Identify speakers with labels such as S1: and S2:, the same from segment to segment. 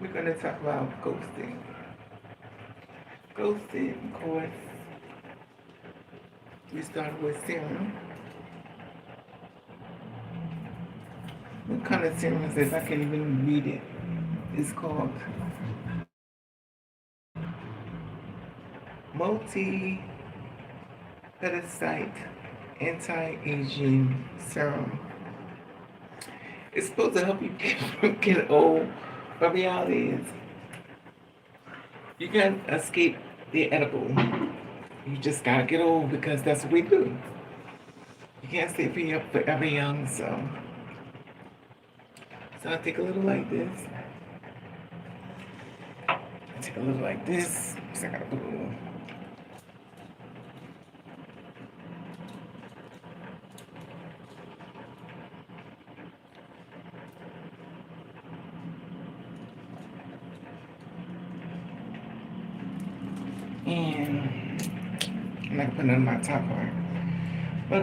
S1: we're going to talk about ghosting. Ghosting, of course, we started with serum. What kind of serum is this? I can't even read it. It's called multi-pesticide anti-aging serum. It's supposed to help you get old, but reality is you can't escape the edible. You just gotta get old because that's what we do. You can't stay forever young, so I take a little like this. I take a little like this. So I gotta put a little. And I'm not putting it on my top part. But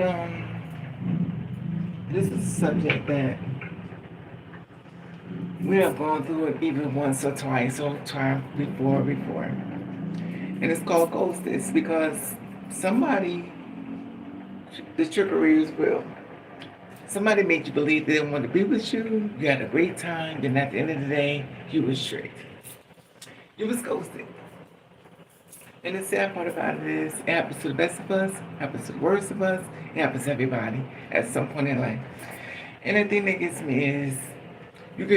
S1: this is a subject that we have gone through it even once or twice before. And it's called ghost. It's because somebody, the trickery is real. Somebody made you believe they didn't want to be with you. You had a great time. Then at the end of the day, you was tricked. You was ghosted. And the sad part about it is, it happens to the best of us, it happens to the worst of us, it happens to everybody at some point in life. And the thing that gets me is, you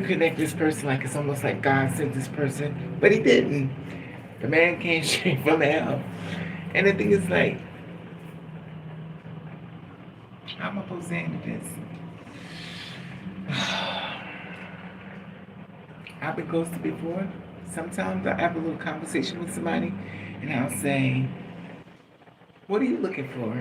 S1: connect this person like it's almost like God sent this person, but He didn't. The man came straight from hell. And the thing is like, how am I supposed to handle this? I've been ghosted before. Sometimes I have a little conversation with somebody and I'll say, what are you looking for?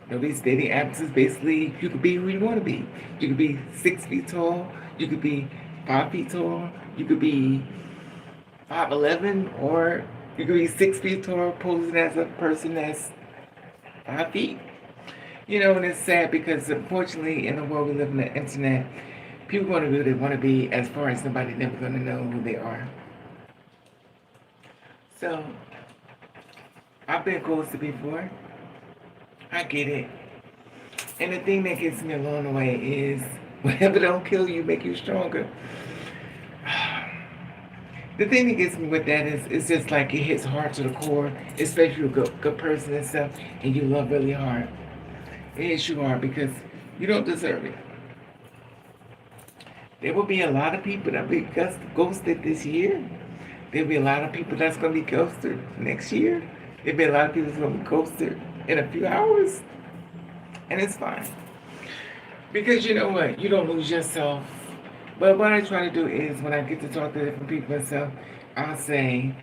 S1: You know, these dating apps is basically, you could be who you want to be. You could be 6 feet tall, you could be 5 feet tall, you could be 5'11", or you could be 6 feet tall posing as a person that's 5 feet. You know, and it's sad because unfortunately in the world we live in the internet, people want to be who they want to be as far as nobody's never going to know who they are. So, I've been ghosted before. I get it. And the thing that gets me along the way is, whatever don't kill you, make you stronger. The thing that gets me with that is, it's just like it hits hard to the core, especially if you're a good person and stuff, and you love really hard. It hits you hard because you don't deserve it. There will be a lot of people that will be ghosted this year. There'll be a lot of people that's going to be ghosted next year. There'll be a lot of people that's going to be ghosted in a few hours. And it's fine. Because you know what? You don't lose yourself. But what I try to do is when I get to talk to different people and stuff, I'll say,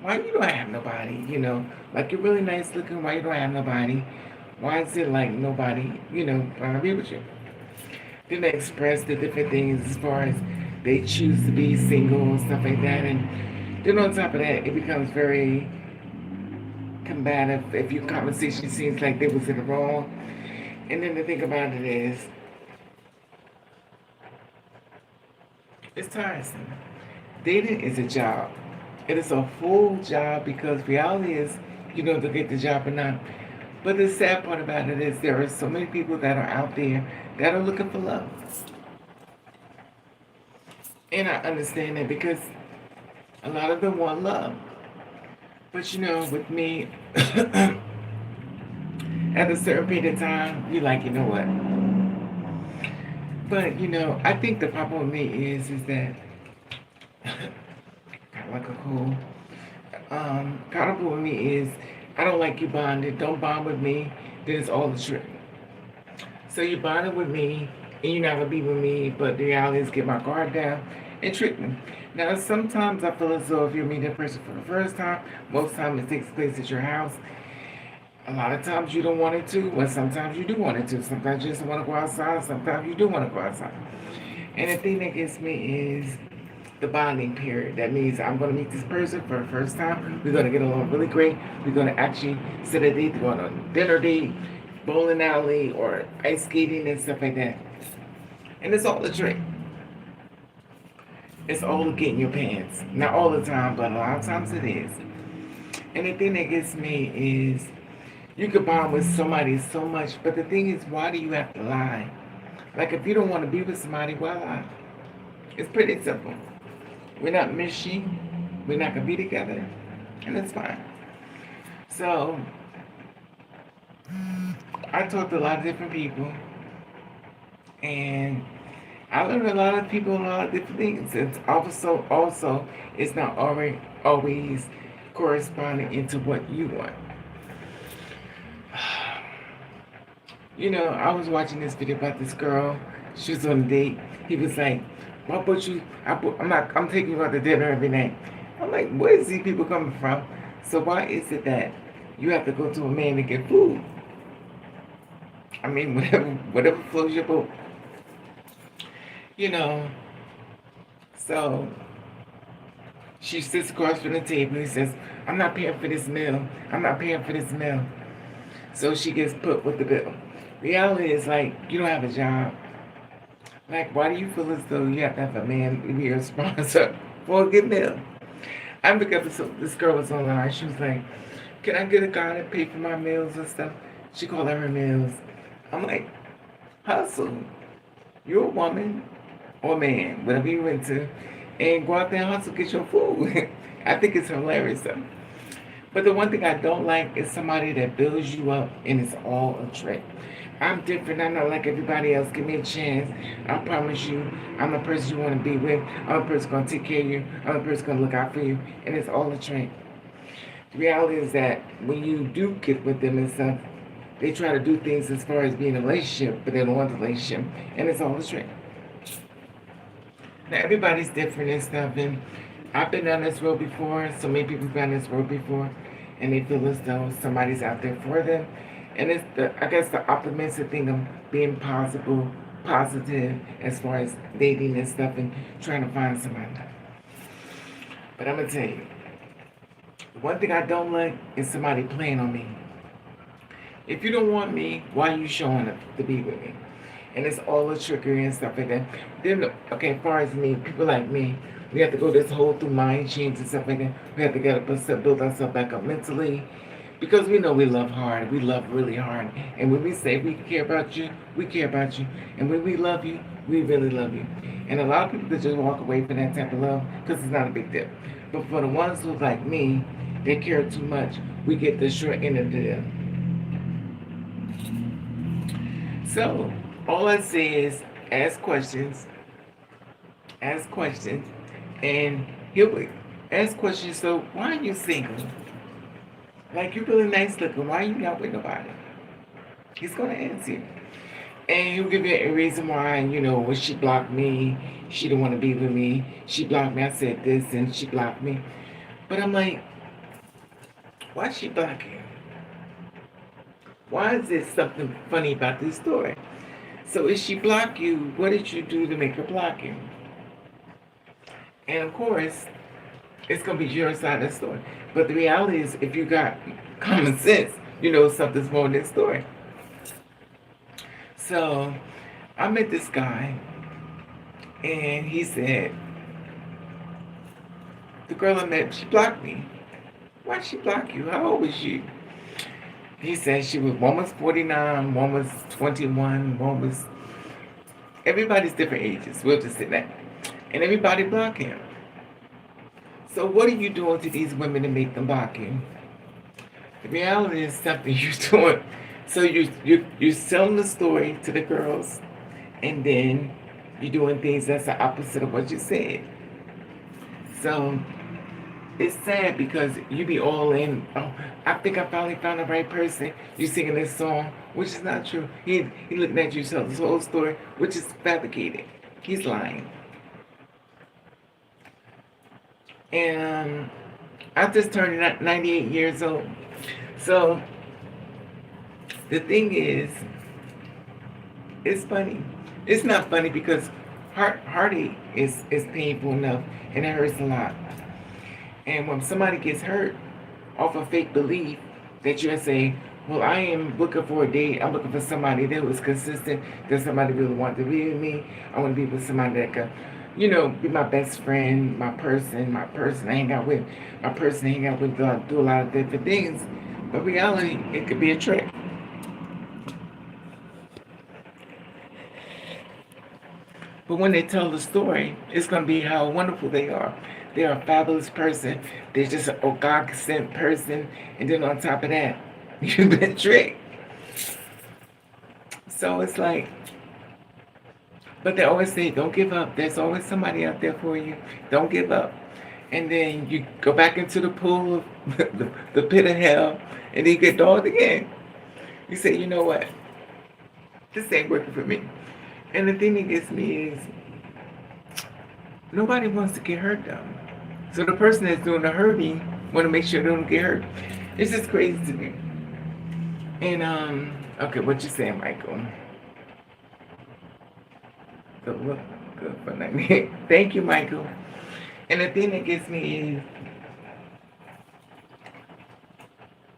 S1: why you don't have nobody? You know, like you're really nice looking. Why you don't have nobody? Why is it like nobody, want to be with you? Then they express the different things as far as they choose to be single and stuff like that. And then on top of that, it becomes very combative if your conversation seems like they was in the wrong. And then the thing about it is, it's tiresome. Dating is a job. It is a full job because reality is, to get the job or not. But the sad part about it is there are so many people that are out there that are looking for love. And I understand that because a lot of them want love. But with me, at a certain period of time, you're like, you know what? But, I think the problem with me is that, kind of like a cool, problem with me is, I don't like you bonded. Don't bond with me. Then it's all the trick. So you bonded with me, and you're not going to be with me, but the reality is get my guard down and trick me. Now, sometimes I feel as though if you meet that person for the first time, most times it takes place at your house. A lot of times you don't want it to, but sometimes you do want it to. Sometimes you just want to go outside, sometimes you do want to go outside. And the thing that gets me is the bonding period. That means I'm going to meet this person for the first time. We're going to get along really great. We're going to actually set a date to go on a dinner date, bowling alley, or ice skating and stuff like that. And it's all a trick. It's all to get in your pants. Not all the time, but a lot of times it is. And the thing that gets me is you could bond with somebody so much, but the thing is, why do you have to lie? Like, if you don't want to be with somebody, why lie? It's pretty simple. We're not missing. We're not going to be together. And it's fine. So, I talked to a lot of different people. And I learned a lot of people, a lot of different things. It's also, it's not always corresponding into what you want. You know, I was watching this video about this girl. She was on a date. He was like, "Why put you? I'm taking you out to dinner every night." I'm like, where is these people coming from? So why is it that you have to go to a man to get food? I mean, whatever floats your boat. You know. So she sits across from the table. He says, "I'm not paying for this meal. I'm not paying for this meal." So she gets put with the bill. Reality is, like, you don't have a job. Like, why do you feel as though you have to have a man to be your sponsor for a good meal? I'm because this girl was online. She was like, "Can I get a guy to pay for my meals and stuff?" She called her meals. I'm like, hustle. You're a woman or man, whatever you're into, and go out there and hustle, get your food. I think it's hilarious though. But the one thing I don't like is somebody that builds you up and it's all a trick. I'm different. I'm not like everybody else. Give me a chance. I promise you, I'm the person you want to be with. I'm the person going to take care of you. I'm the person going to look out for you. And it's all a trick. The reality is that when you do get with them and stuff, they try to do things as far as being in a relationship, but they don't want a relationship. And it's all a trick. Now, everybody's different and stuff. And I've been down this road before. So many people have been down this road before. And they feel as though somebody's out there for them. And it's I guess the optimistic thing of being positive as far as dating and stuff and trying to find somebody. But I'm gonna tell you, one thing I don't like is somebody playing on me. If you don't want me, why are you showing up to be with me? And it's all a trickery and stuff like that. Then, okay, as far as me, people like me, we have to go this whole through mind change and stuff like that. We have to get up, build ourselves back up mentally. Because we know we love hard. We love really hard. And when we say we care about you, we care about you. And when we love you, we really love you. And a lot of people that just walk away from that type of love because it's not a big deal. But for the ones who like me, they care too much, we get the short end of the deal. So, all I say is ask questions, and he'll ask questions. So, why are you single? Like, you're really nice looking. Why are you not with nobody? He's going to answer you. And he'll give you a reason why, when she blocked me, she didn't want to be with me. She blocked me. I said this, and she blocked me. But I'm like, why she block you? Why is there something funny about this story? So if she blocked you, what did you do to make her block you? And of course, it's going to be your side of the story. But the reality is, if you got common sense, you know something's more in this story. So I met this guy, and he said, the girl I met, she blocked me. Why'd she block you? How old was she? He said one was 49, one was 21, one was, everybody's different ages. We'll just say that. And everybody blocked him. So what are you doing to these women to make them block you? The reality is something you're doing. So you're selling the story to the girls, and then you're doing things that's the opposite of what you said. So it's sad because you be all in, "Oh, I think I finally found the right person." You singing this song, which is not true. He looking at you tell this whole story, which is fabricated. He's lying. And I just turned 98 years old. So the thing is, it's funny. It's not funny because heartache is painful enough, and it hurts a lot. And when somebody gets hurt off a fake belief that you say, "Well, I am looking for a date. I'm looking for somebody that was consistent, that somebody really wanted to be with me. I want to be with somebody that could be my best friend, my person I hang out with, my person I hang out with, do a lot of different things. But reality, it could be a trick. But when they tell the story, it's going to be how wonderful they are. They are a fabulous person. They're just a God sent person. And then on top of that, you've been tricked. So it's like, but they always say, don't give up. There's always somebody out there for you. Don't give up. And then you go back into the pool of the pit of hell, and then you get dogged again. You say, you know what? This ain't working for me. And the thing that gets me is nobody wants to get hurt though. So the person that's doing the hurting want to make sure they don't get hurt. It's just crazy to me. And okay, what you saying, Michael? Good for night. Thank you, Michael. And the thing that gets me is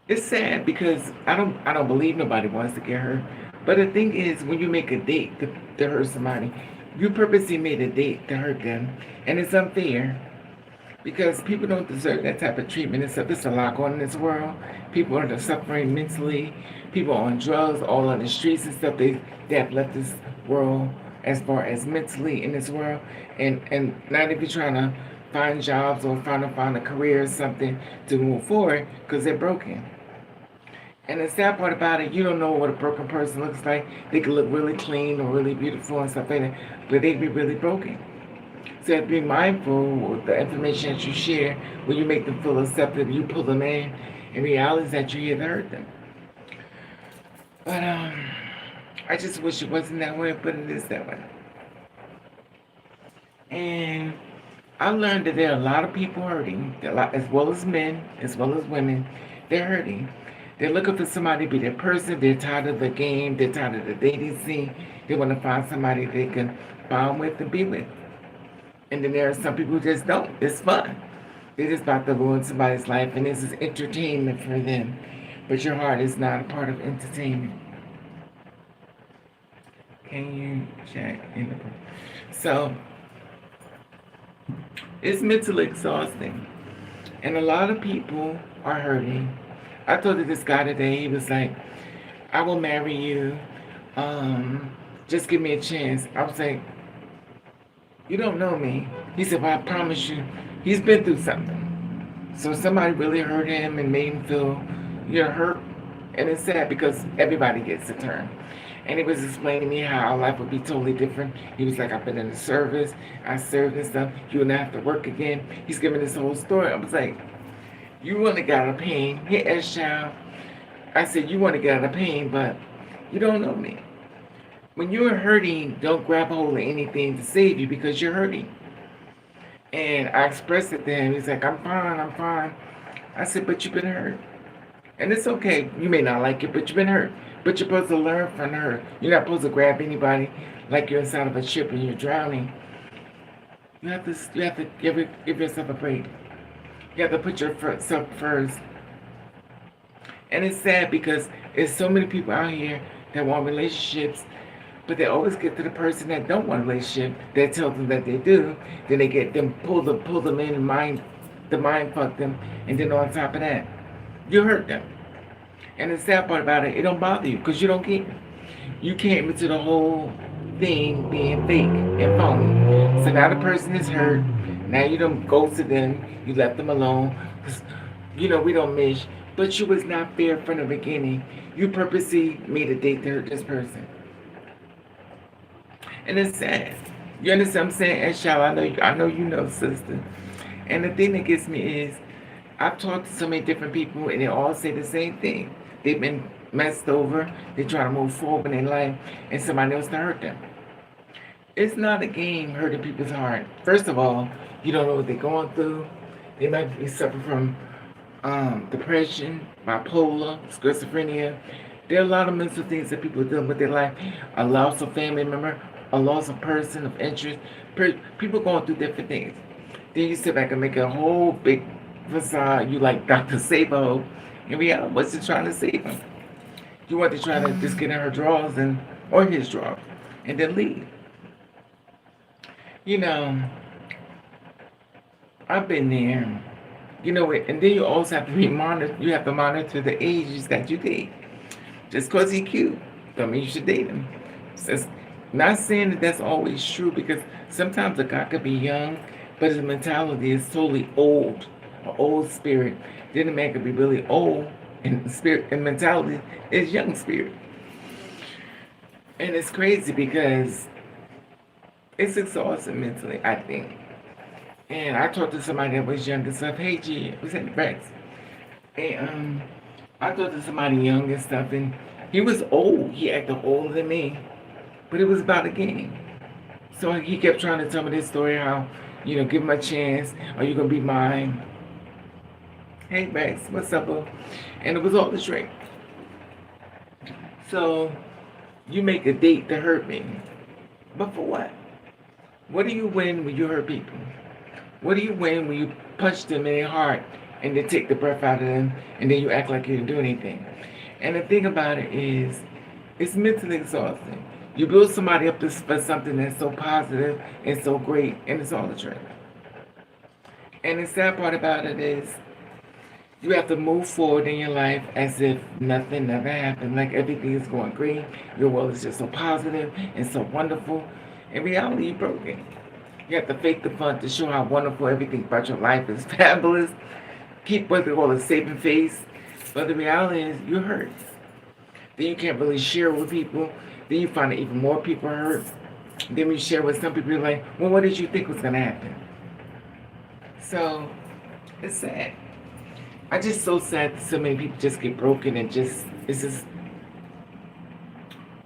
S1: it's sad because I don't believe nobody wants to get hurt. But the thing is, when you make a date to hurt somebody, you purposely made a date to hurt them, and it's unfair because people don't deserve that type of treatment. It's a lot going on in this world. People are suffering mentally. People are on drugs, all on the streets and stuff. They have left this world as far as mentally in this world, and not even trying to find jobs or find a career or something to move forward because they're broken. And the sad part about it, you don't know what a broken person looks like. They could look really clean or really beautiful and stuff like that, but they would be really broken. So you have to be mindful with the information that you share when you make them feel accepted, you pull them in reality is that you're here to hurt them. But I just wish it wasn't that way, but it is that way. And I learned that there are a lot of people hurting, as well as men, as well as women. They're hurting. They're looking for somebody to be their person. They're tired of the game. They're tired of the dating scene. They want to find somebody they can bond with and be with. And then there are some people who just don't. It's fun. They're just about to ruin somebody's life, and this is entertainment for them. But your heart is not a part of entertainment. Can you check in the book? So it's mentally exhausting. And a lot of people are hurting. I told this guy today, he was like, I will marry you. Just give me a chance. I was like, you don't know me. He said, well, I promise you, he's been through something. So somebody really hurt him and made him feel, hurt. And it's sad because everybody gets a turn. And he was explaining to me how life would be totally different. He was like, I've been in the service, I served and stuff, you wouldn't have to work again. He's giving this whole story. I was like, you want to get out of pain. Hey, S-Child. I said, you want to get out of pain, but you don't know me. When you're hurting, don't grab hold of anything to save you because you're hurting. And I expressed it to him. He's like, I'm fine, I'm fine. I said, but you've been hurt. And it's okay. You may not like it, but you've been hurt. But you're supposed to learn from hurt. You're not supposed to grab anybody like you're inside of a ship and you're drowning. You have to give yourself a break. You have to put yourself first. And it's sad because there's so many people out here that want relationships, but they always get to the person that don't want a relationship that tells them that they do. Then they get them pull them in and mind fuck them, and then on top of that, you hurt them. And the sad part about it don't bother you because you don't care. You came into the whole thing being fake and phony. So now the person is hurt. Now you don't go to them. You left them alone. Cause, we don't mesh. But you was not fair from the beginning. You purposely made a date to hurt this person. And it's sad. You understand what I'm saying? And Shal, I know you know, sister. And the thing that gets me is, I've talked to so many different people, and they all say the same thing. They've been messed over. They try to move forward in life, and somebody else to hurt them. It's not a game hurting people's heart. First of all, you don't know what they're going through. They might be suffering from depression, bipolar, schizophrenia. There are a lot of mental things that people are dealing with in their life. A loss of family member, a loss of person of interest. People going through different things. Then you sit back and make a whole big facade. You like Dr. Sabo. In reality, what's it trying to save him? You want to try to just get in her drawers or his drawers and then leave. You know, I've been there. You know, and then you also have to be monitor. You have to monitor the ages that you date. Just because he's cute, don't mean you should date him. So it's not saying that that's always true because sometimes a guy could be young, but his mentality is totally old, an old spirit. Then a man could be really old, and spirit and mentality is young spirit. And it's crazy because it's exhausting mentally, I think. And I talked to somebody that was young and stuff. Hey, G, was at Rex. And I talked to somebody young and stuff, and he was old. He acted older than me, but it was about a game. So he kept trying to tell me this story how, give him a chance. Are you gonna be mine? Hey, Rex, what's up, bro? And it was all the trick. So you make a date to hurt me, but for what? What do you win when you hurt people? What do you win when you punch them in their heart and then take the breath out of them and then you act like you didn't do anything? And the thing about it is, it's mentally exhausting. You build somebody up for something that's so positive and so great, and it's all a trick. And the sad part about it is, you have to move forward in your life as if nothing never happened, like everything is going great. Your world is just so positive and so wonderful. In reality, you're broken. You have to fake the fun to show how wonderful everything about your life is fabulous. Keep what they call a saving face. But the reality is, you're hurt. Then you can't really share with people. Then you find that even more people are hurt. Then when you share with some people, you're like, well, what did you think was going to happen? So, it's sad. I just so sad that so many people just get broken and it's just,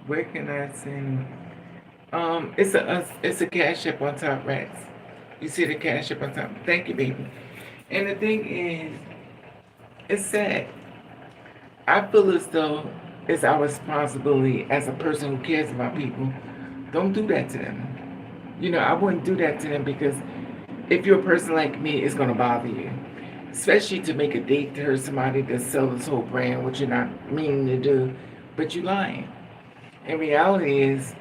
S1: where can I send? It's a cash app on top, Rex. You see the cash app on top. Thank you, baby. And the thing is, it's sad. I feel as though it's our responsibility as a person who cares about people. Don't do that to them. I wouldn't do that to them because if you're a person like me, it's gonna bother you. Especially to make a date to hurt somebody to sell this whole brand, which you're not meaning to do, but you're lying. And reality is,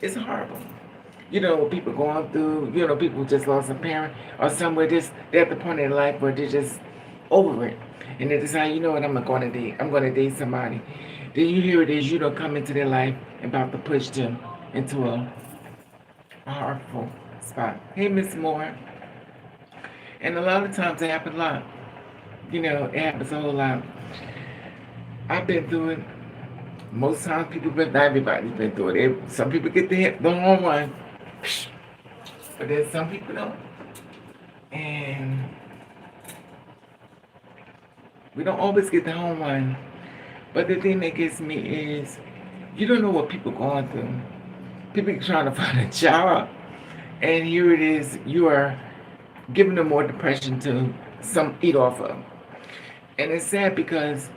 S1: it's horrible. People going through, people just lost a parent or somewhere just they're at the point in their life where they're just over it. And they decide, you know what, I'm going to date. I'm going to date somebody. Then you hear it is, come into their life and about to push them into a harmful spot. Hey, Miss Moore. And a lot of times it happens a lot. It happens a whole lot. I've been through it. Most times not everybody's been through it. Some people get the home run, but then some people don't. And we don't always get the home run. But the thing that gets me is, you don't know what people going through. People trying to find a job, and here it is, you are giving them more depression to eat off of. And it's sad because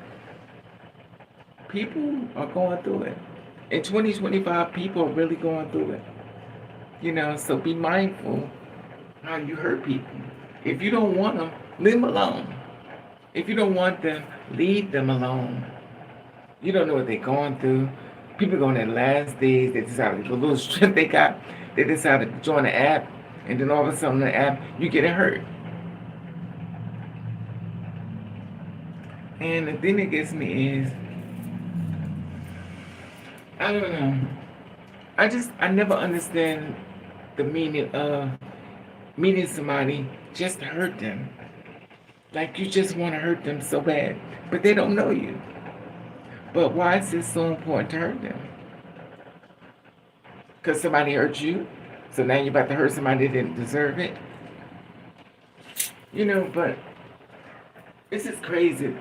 S1: people are going through it. In 2025, people are really going through it. So be mindful how you hurt people. If you don't want them, leave them alone. If you don't want them, leave them alone. You don't know what they're going through. People go on their last days, they decided the little strength they got, they decided to join the app, and then all of a sudden the app, you get hurt. And the thing that gets me is, I don't know. I never understand the meaning of meeting somebody just to hurt them. Like you just want to hurt them so bad, but they don't know you. But why is it so important to hurt them? Because somebody hurt you, so now you're about to hurt somebody that didn't deserve it. But this is crazy.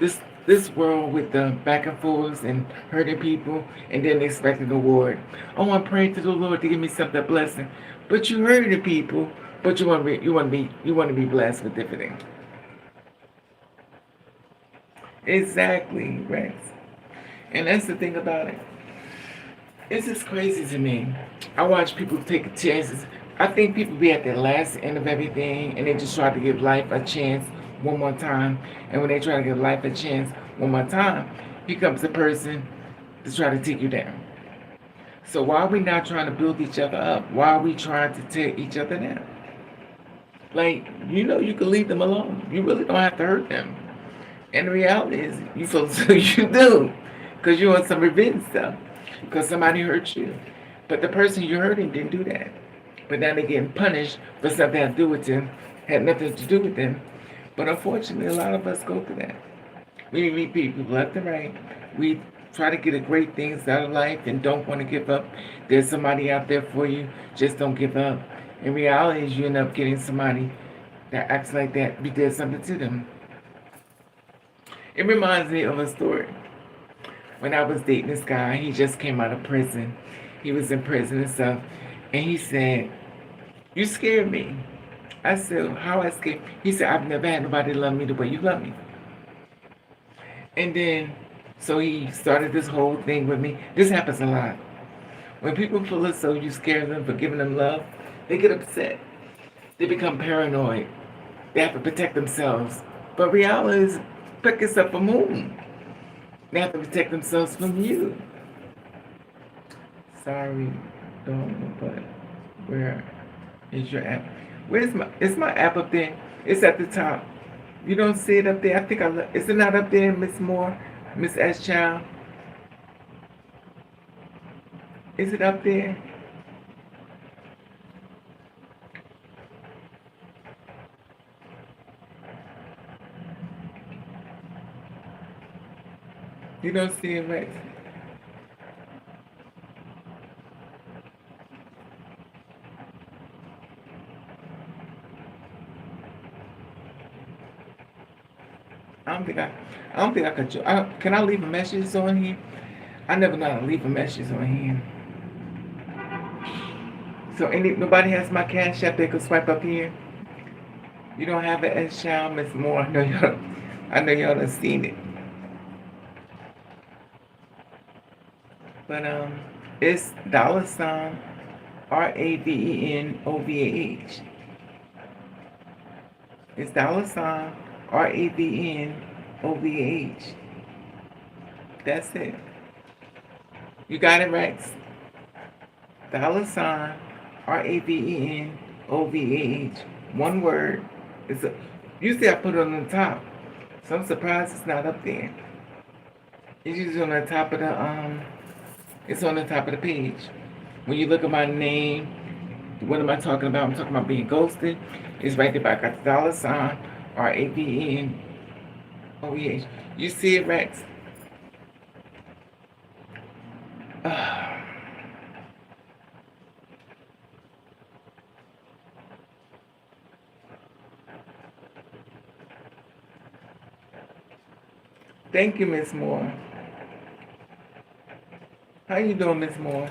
S1: This world with the back and forths and hurting people and then expecting an award. Oh, I'm praying to the Lord to give me something blessing. But you hurting people, but you want to be blessed with different things. Exactly, Rex. And that's the thing about it. It's just crazy to me. I watch people take chances. I think people be at the last end of everything and they just try to give life a chance one more time. And when they try to give life a chance one more time, here comes the person to try to take you down. So why are we not trying to build each other up? Why are we trying to tear each other down? Like, you can leave them alone. You really don't have to hurt them. And the reality is, you feel so you do, because you want some revenge stuff, because somebody hurt you. But the person you're hurting didn't do that. But now they're getting punished for something that had to do with them, had nothing to do with them. But unfortunately, a lot of us go through that. We meet people left and right. We try to get a great things out of life and don't want to give up. There's somebody out there for you. Just don't give up. In reality, is you end up getting somebody that acts like that. You did something to them. It reminds me of a story. When I was dating this guy, he just came out of prison. He was in prison and stuff. And he said, "You scared me." I said, "How I scared?" He said, "I've never had nobody love me the way you love me." And then, so he started this whole thing with me. This happens a lot. When people feel as though you scare them for giving them love, they get upset. They become paranoid. They have to protect themselves. But reality is, protect yourself from whom? They have to protect themselves from you. Sorry, don't know, but where is your app? Is my app up there? It's at the top. You don't see it up there? I think is it not up there, Miss Moore? Miss S. Child? Is it up there? You don't see it, Rex? I don't think I could. Can I leave a message on here? I never know how to leave a message on here. So nobody has my cash app. They could swipe up here. You don't have it as child, Miss Moore. I know y'all done seen it. But it's $ Ravenovah. It's $ Ravenovah. That's it. You got it, Rex? $ Ravenovah. One word. Usually I put it on the top. So I'm surprised it's not up there. It's usually on the top of it's on the top of the page. When you look at my name, what am I talking about? I'm talking about being ghosted. It's right there. I got the $ Ravenovah. You see it, Rex? Thank you, Miss Moore. How you doing, Miss Moore?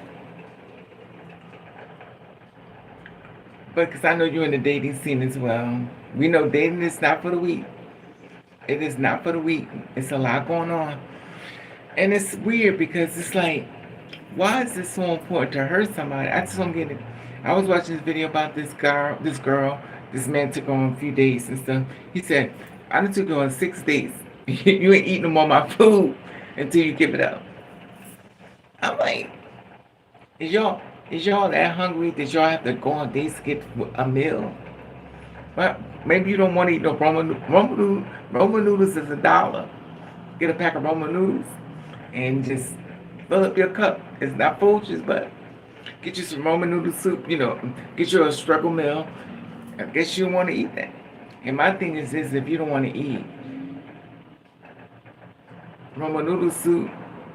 S1: But because I know you're in the dating scene as well. We know dating is not for the weak. It is not for the weak. It's a lot going on. And it's weird because it's like, why is this so important to hurt somebody? I just don't get it. I was watching this video about this girl, this man took her on a few dates and stuff. He said, "I done took you on 6 dates. You ain't eating no more of my food until you give it up." I'm like, is y'all that hungry that y'all have to go on dates to get a meal? Well, maybe you don't want to eat no Roman noodles is $1. Get a pack of Roman noodles and just fill up your cup. It's not Folgers, but get you some Roman noodle soup. Get you a struggle meal. I guess you don't want to eat that. And my thing is this: if you don't want to eat Roman noodle soup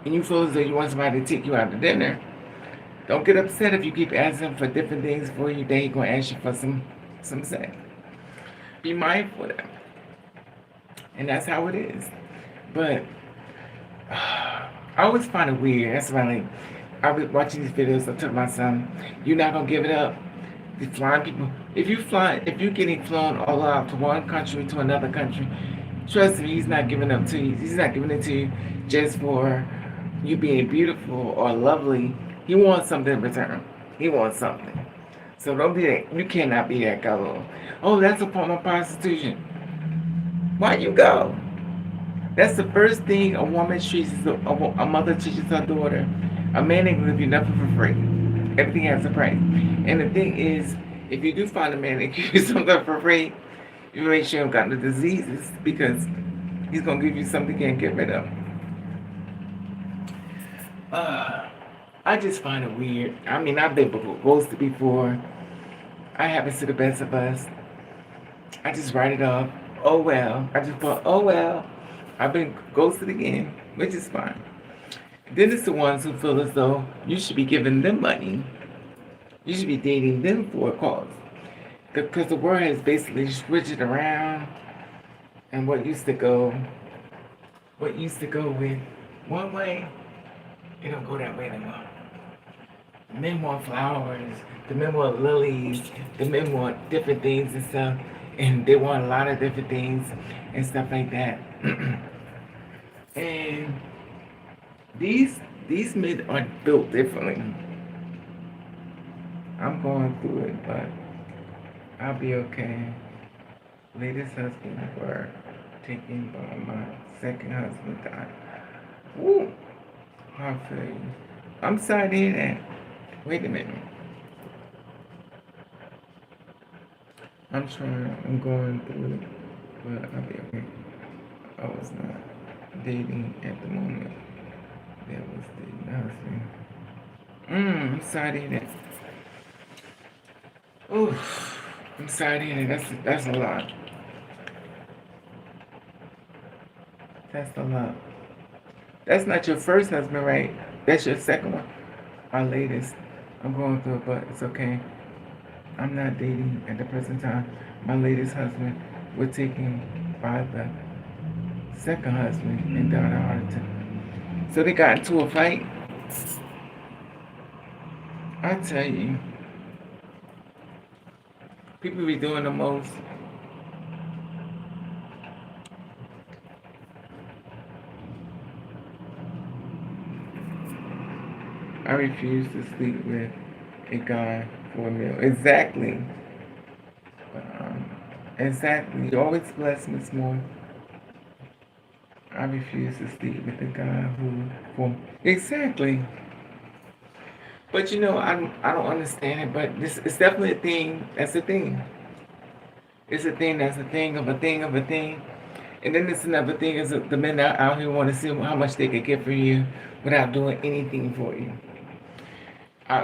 S1: and you feel as though you want somebody to take you out to dinner, don't get upset if you keep asking for different things for you. They ain't gonna ask you for some sex. Be mindful of that. And that's how it is. But I always find it weird. That's why I was watching these videos. I told my son, "You're not gonna give it up." The flying people. If you're getting flown all out to one country to another country, trust me, he's not giving up to you. He's not giving it to you just for you being beautiful or lovely. He wants something in return. He wants something. So don't be that. You cannot be that gullible. "Oh, that's a form of prostitution." Why you go? That's the first thing a woman teaches, a mother teaches her daughter. A man ain't gonna give you nothing for free. Everything has a price. And the thing is, if you do find a man that gives you something for free, you make sure you haven't got no diseases because he's gonna give you something you can't get rid of. Uh, I just find it weird. I mean, I've been ghosted before. I happen to the best of us. I just write it off. Oh well. I just thought, oh well. I've been ghosted again, which is fine. Then it's the ones who feel as though you should be giving them money. You should be dating them for a cause. Because the word has basically switched it around. And what used to go with one way, it don't go that way anymore. The men want flowers, the men want lilies, the men want different things and stuff. And they want a lot of different things and stuff like that. And these men are built differently. I'm going through it, but I'll be okay. Latest husband were taken by my second husband died. Woo! I feel you. I'm sorry to hear that. Wait a minute. I'm going through it, but I'll be okay. I was not dating at the moment. That was the husband. I'm sorry to hear that. Oof. I'm sorry to hear that. That's a lot. That's a lot. That's not your first husband, right? That's your second one. My latest. I'm going through it, but it's okay. I'm not dating at the present time. My latest husband was taken by the second husband and died of heart attack. So they got into a fight. I tell you, people be doing the most. I refuse to sleep with a guy for a meal. Exactly. Exactly. You always bless Miss Moore. I refuse to sleep with a guy who exactly. But you know, I don't understand it. But this it's definitely a thing. That's a thing. It's a thing. That's a thing of a thing of a thing. And then there's another thing is the men out here want to see how much they could get for you without doing anything for you.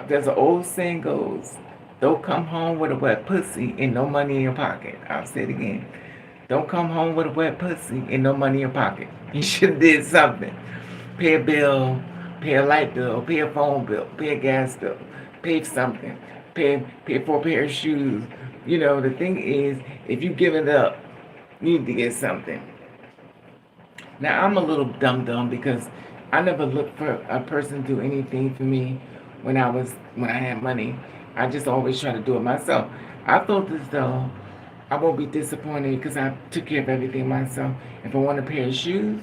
S1: There's an old saying goes, don't come home with a wet pussy and no money in your pocket. I'll say it again. Don't come home with a wet pussy and no money in your pocket. You should have did something. Pay a bill, pay a light bill, pay a phone bill, pay a gas bill, pay something, pay for a pair of shoes. You know, the thing is, if you give it up, you need to get something. Now, I'm a little dumb because I never looked for a person to do anything for me when I had money. I just always try to do it myself. I felt as though I won't be disappointed because I took care of everything myself. If I want a pair of shoes,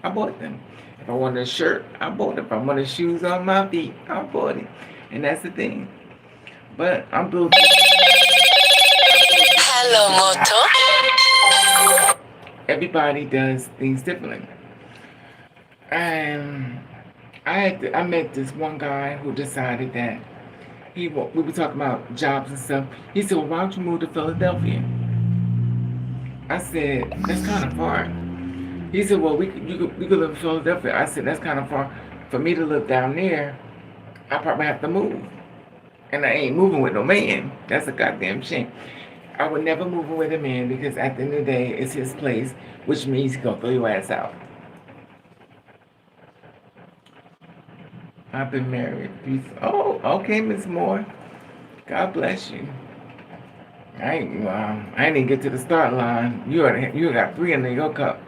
S1: I bought them. If I wanted a shirt, I bought it. If I wanted shoes on my feet, I bought it. And that's the thing. But I'm building. Hello, Moto. Everybody does things differently. And I met this one guy who decided that we were talking about jobs and stuff. He said, well, why don't you move to Philadelphia? I said, that's kind of far. He said, well, we could live in Philadelphia. I said, that's kind of far. For me to live down there, I probably have to move. And I ain't moving with no man. That's a goddamn shame. I would never move with a man because at the end of the day, it's his place, which means he's going to throw your ass out. I've been married. Oh, okay, Miss Moore. God bless you. I didn't get to the start line. You got 3 under your cup.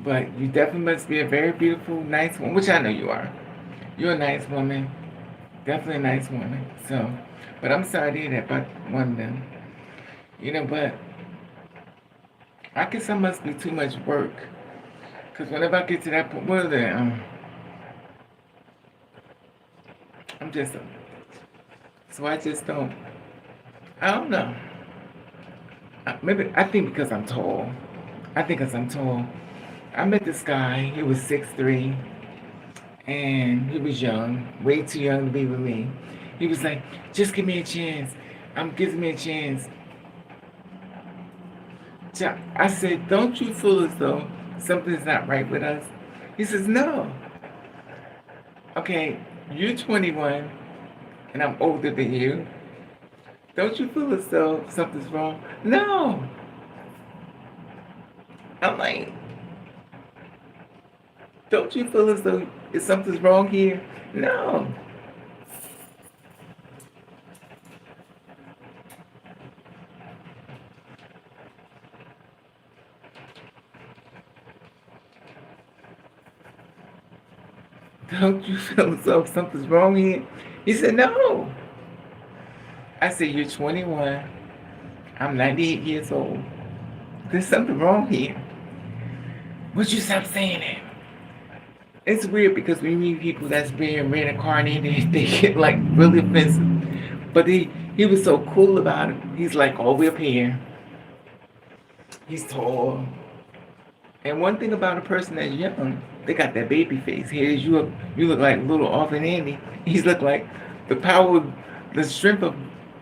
S1: But you definitely must be a very beautiful, nice woman, which I know you are. You're a nice woman. Definitely a nice woman. So, but I'm sorry to hear that about one of them. You know, but I guess I must be too much work. Because whenever I get to that point, what are they? I'm just, so I just don't, I don't know. Maybe, I think because I'm tall. I met this guy, he was 6'3", and he was young, way too young to be with me. He was like, just give me a chance. Give me a chance. So I said, don't you feel as though something's not right with us? He says, no. Okay, you're 21 and I'm older than you. Don't you feel as though something's wrong? No. I'm like, don't you feel as though something's wrong here? No. Don't you feel as though something's wrong here? He said, no. I said, you're 21. I'm 98 years old. There's something wrong here. Would you stop saying it? It's weird because when you meet people that's being reincarnated, they get like really offensive. But he was so cool about it. He's like all the way up here. He's tall. And one thing about a person that's young, they got that baby face. Here's you look like little off and Andy. He's look like the power, the strength of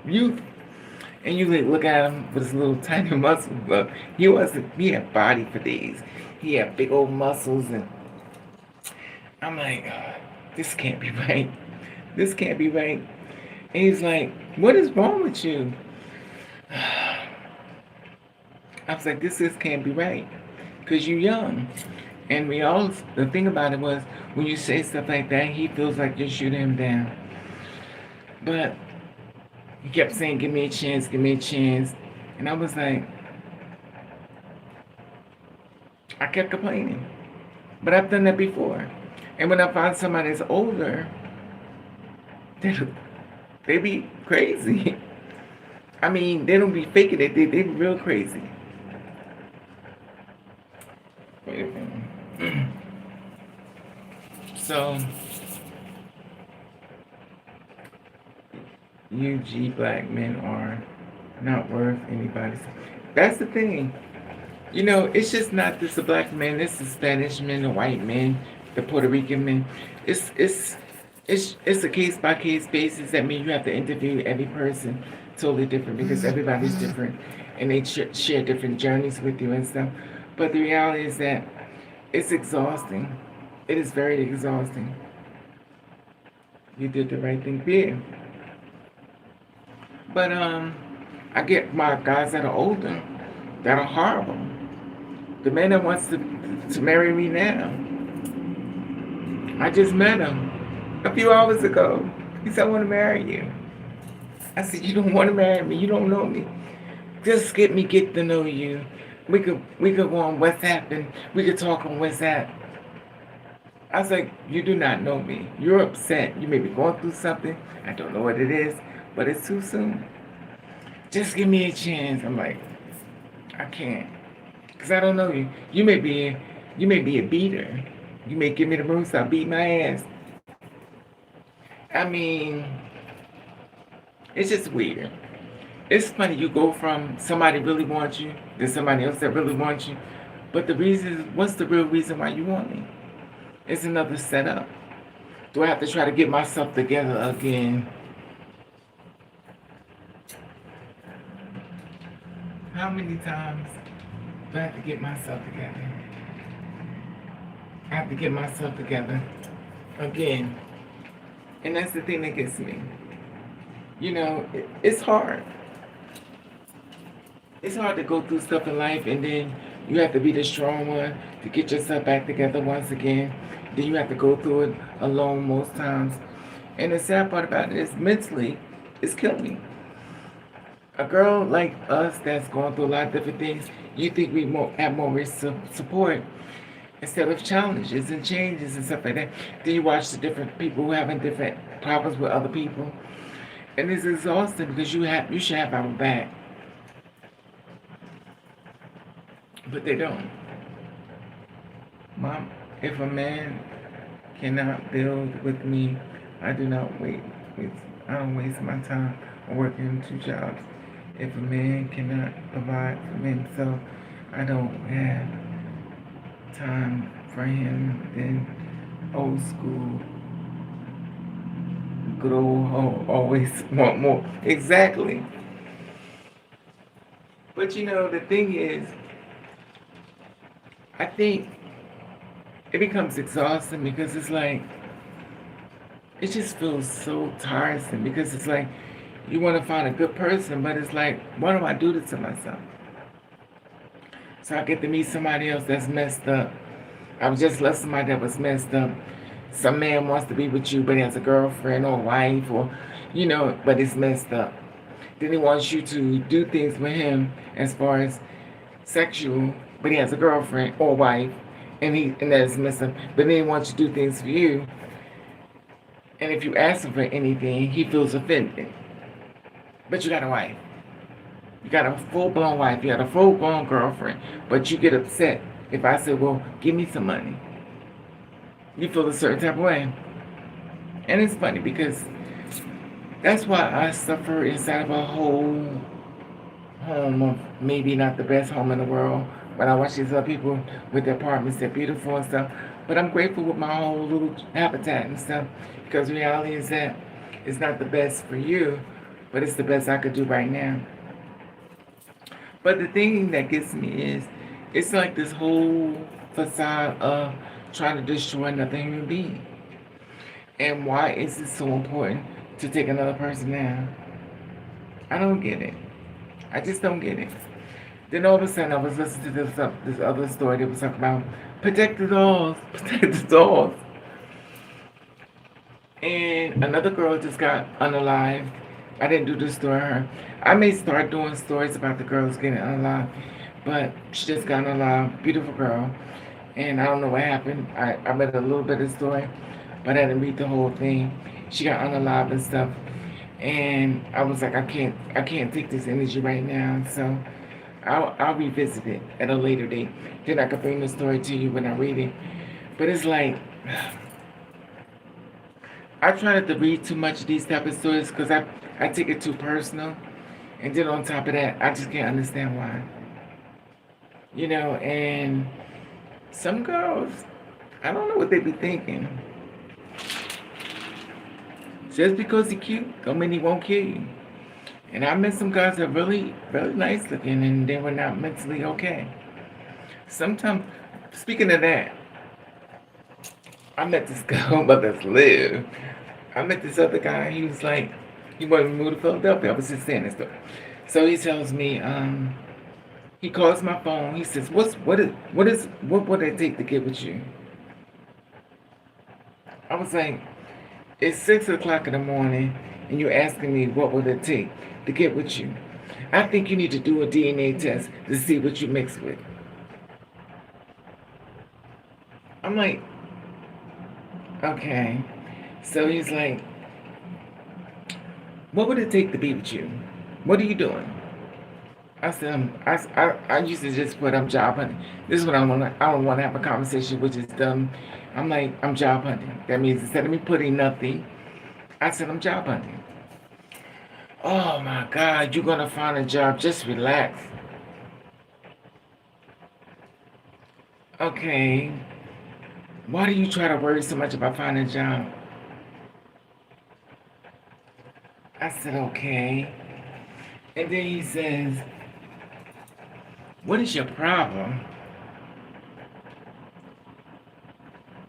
S1: youth. And you look at him with his little tiny muscles, but he had body for days. He had big old muscles, and I'm like, this can't be right. This can't be right. And he's like, what is wrong with you? I was like, this just can't be right. Because you're young. And the thing about it was, when you say stuff like that, he feels like you're shooting him down. But he kept saying, give me a chance, give me a chance. And I was like, I kept complaining. But I've done that before. And when I find somebody that's older, they be crazy. I mean, they don't be faking it, they be real crazy. Wait a minute. So, UG black men are not worth anybody's. That's the thing. You know, it's just not just the black men, it's the Spanish men, the white men, the Puerto Rican men. It's a case by case basis. That means you have to interview every person totally different because everybody's different and they share different journeys with you and stuff. But the reality is that it's exhausting. It is very exhausting. You did the right thing here. But I get my guys that are older, that are horrible. The man that wants to marry me now, I just met him a few hours ago. He said, I want to marry you. I said, you don't want to marry me. You don't know me. Just get to know you. We could go on WhatsApp and we could talk on WhatsApp. I was like, you do not know me. You're upset. You may be going through something. I don't know what it is, but it's too soon. Just give me a chance. I'm like, I can't. Because I don't know you. You may be a beater. You may give me the room, so I'll beat my ass. I mean, it's just weird. It's funny, you go from somebody really wants you to somebody else that really wants you. But the reason is, what's the real reason why you want me? It's another setup. Do I have to try to get myself together again? How many times do I have to get myself together? I have to get myself together again. And that's the thing that gets me. You know, it's hard. It's hard to go through stuff in life and then you have to be the strong one to get yourself back together once again. Then you have to go through it alone most times. And the sad part about it is mentally, it's killing me. A girl like us that's going through a lot of different things, you think we have more support instead of challenges and changes and stuff like that. Then you watch the different people who having different problems with other people. And it's exhausting because you should have our back. But they don't. Mom, if a man cannot build with me, I do not wait. I don't waste my time working 2 jobs. If a man cannot provide for himself, I don't have time for him. Then old school, good old home, always want more. Exactly. But the thing is, I think it becomes exhausting because it's like, it just feels so tiresome because it's like, you want to find a good person, but it's like, why do I do this to myself? So I get to meet somebody else that's messed up. I was just left somebody that was messed up. Some man wants to be with you, but he has a girlfriend or wife, or, but it's messed up. Then he wants you to do things with him as far as sexual, but he has a girlfriend or wife, and that's messed up. But then he wants you to do things for you, and if you ask him for anything, he feels offended. But you got a wife. You got a full-blown wife. You got a full-blown girlfriend. But you get upset if I say, well, give me some money. You feel a certain type of way. And it's funny because that's why I suffer inside of a whole home of maybe not the best home in the world. When I watch these other people with their apartments, they're beautiful and stuff. But I'm grateful with my whole little habitat and stuff because the reality is that it's not the best for you, but it's the best I could do right now. But the thing that gets me is, it's like this whole facade of trying to destroy another human being. And why is it so important to take another person down? I don't get it. I just don't get it. Then all of a sudden, I was listening to this other story that was talking about protect the dolls, protect the dolls. And another girl just got unalived. I didn't do this story her. I may start doing stories about the girls getting unalived, but she just got unalived. Beautiful girl. And I don't know what happened. I read a little bit of the story, but I didn't read the whole thing. She got unalived and stuff. And I was like, I can't take this energy right now. So I'll revisit it at a later date. Then I can bring the story to you when I read it. But it's like, I try not to read too much of these type of stories because I take it too personal. And then on top of that, I just can't understand why. And some girls, I don't know what they be thinking. Just because he's cute, don't mean he won't kill you. And I met some guys that are really, really nice looking and they were not mentally okay. Sometimes, speaking of that, I met this girl, but that's live. I met this other guy, he was like, he wanted to move to Philadelphia. I was just saying this stuff. So he tells me, he calls my phone, he says, what would it take to get with you? I was like, it's 6 o'clock in the morning and you're asking me what would it take to get with you. I think you need to do a DNA test to see what you mix with. I'm like, okay. So he's like, what would it take to be with you? What are you doing? I said, I used to just put, I'm job hunting. This is what I don't want to have a conversation which is dumb. I'm like, I'm job hunting. That means instead of me putting nothing, I said, I'm job hunting. Oh my God, you're going to find a job. Just relax. Okay. Why do you try to worry so much about finding a job? I said, okay. And then he says, what is your problem?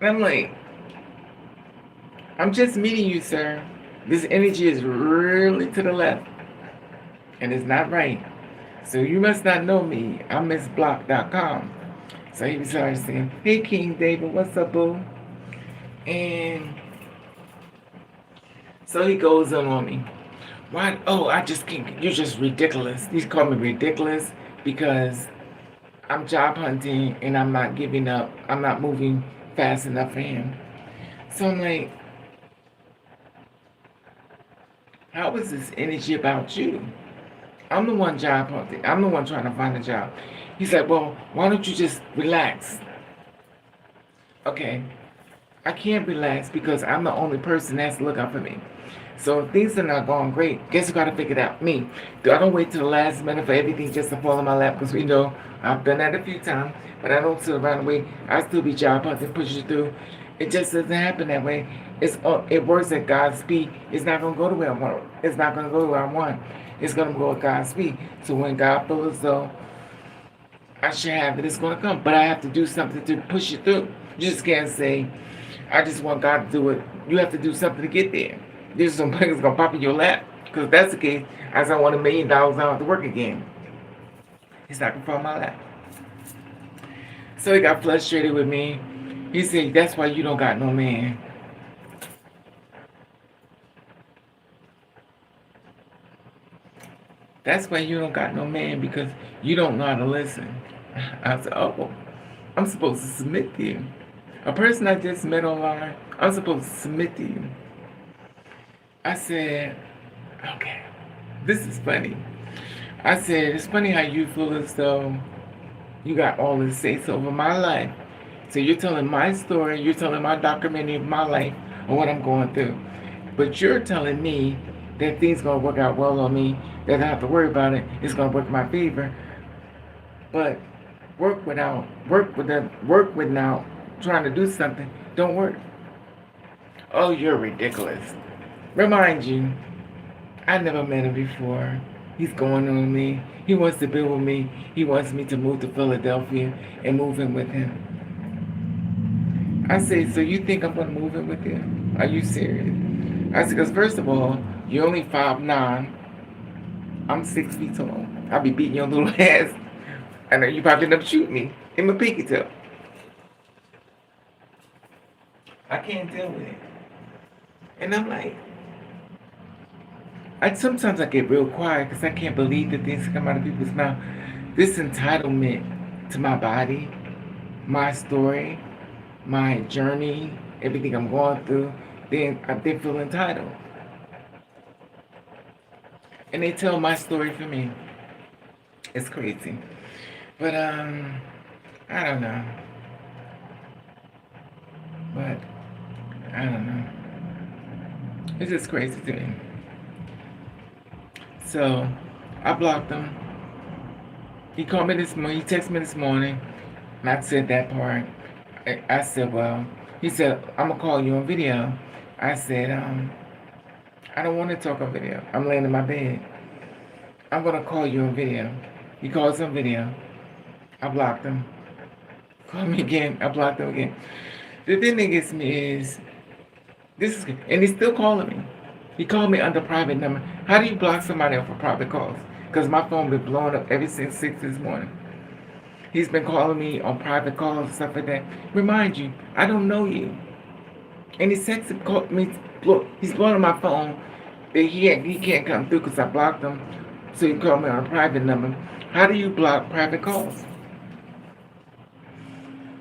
S1: And I'm like, I'm just meeting you, sir. This energy is really to the left. And it's not right. So you must not know me. I'm MissBlock.com. So he started saying, hey, King David, what's up, boo? And so he goes on me. Why? Oh, I just can't. You're just ridiculous. He's called me ridiculous because I'm job hunting and I'm not giving up. I'm not moving fast enough for him. So I'm like, how is this energy about you? I'm the one job hunting. I'm the one trying to find a job. He's like, well, why don't you just relax? Okay, I can't relax because I'm the only person that's looking for me. So if things are not going great, guess who got to figure it out? Me. I don't wait till the last minute for everything just to fall in my lap because we know I've done that a few times, but I don't sit around and wait. I still be job hunting, push you through. It just doesn't happen that way. It works at God's speed. It's not gonna go the way I want. It's not gonna go the way I want. It's gonna go at God's speed. So when God feels as though I should have it, it's gonna come. But I have to do something to push it through. You just can't say, I just want God to do it. You have to do something to get there. There's some things gonna pop in your lap. Because if that's the case, I don't want $1,000,000, I don't have to work again. He's not gonna fall in my lap. So he got frustrated with me. He said, that's why you don't got no man. That's why you don't got no man, because you don't know how to listen. I said, oh, I'm supposed to submit to you. A person I just met online, I'm supposed to submit to you. I said, okay, this is funny. I said, it's funny how you feel as though you got all this say-so over my life. So you're telling my story, you're telling my documentary of my life and what I'm going through. But you're telling me that things gonna work out well on me, that I don't have to worry about it, it's gonna work in my favor. But work without trying to do something don't work. Oh, you're ridiculous. Remind you, I never met him before. He's going on me. He wants to be with me. He wants me to move to Philadelphia and move in with him. I said, so you think I'm going to move in with you? Are you serious? I said, because first of all, you're only 5'9". I'm 6 feet tall. I'll be beating your little ass. I know you probably end up shooting me in my pinky toe. I can't deal with it. And I'm like, sometimes I get real quiet because I can't believe the things that come out of people's mouth. This entitlement to my body, my story, my journey, everything I'm going through, then I feel entitled. And they tell my story for me. It's crazy. But I don't know. But I don't know. It's just crazy to me. So I blocked him. He called me this morning. He texted me this morning. And I said that part. I said, well, he said, I'm going to call you on video. I said, I don't want to talk on video. I'm laying in my bed. I'm going to call you on video. He calls on video. I blocked him. Call me again. I blocked him again. The thing that gets me is, and he's still calling me. He called me under private number. How do you block somebody off for private calls? Because my phone been blowing up ever since 6 this morning. He's been calling me on private calls and stuff like that. Remind you, I don't know you. And he called me. Look, he's blowing up my phone. He can't come through because I blocked him. So he called me on a private number. How do you block private calls?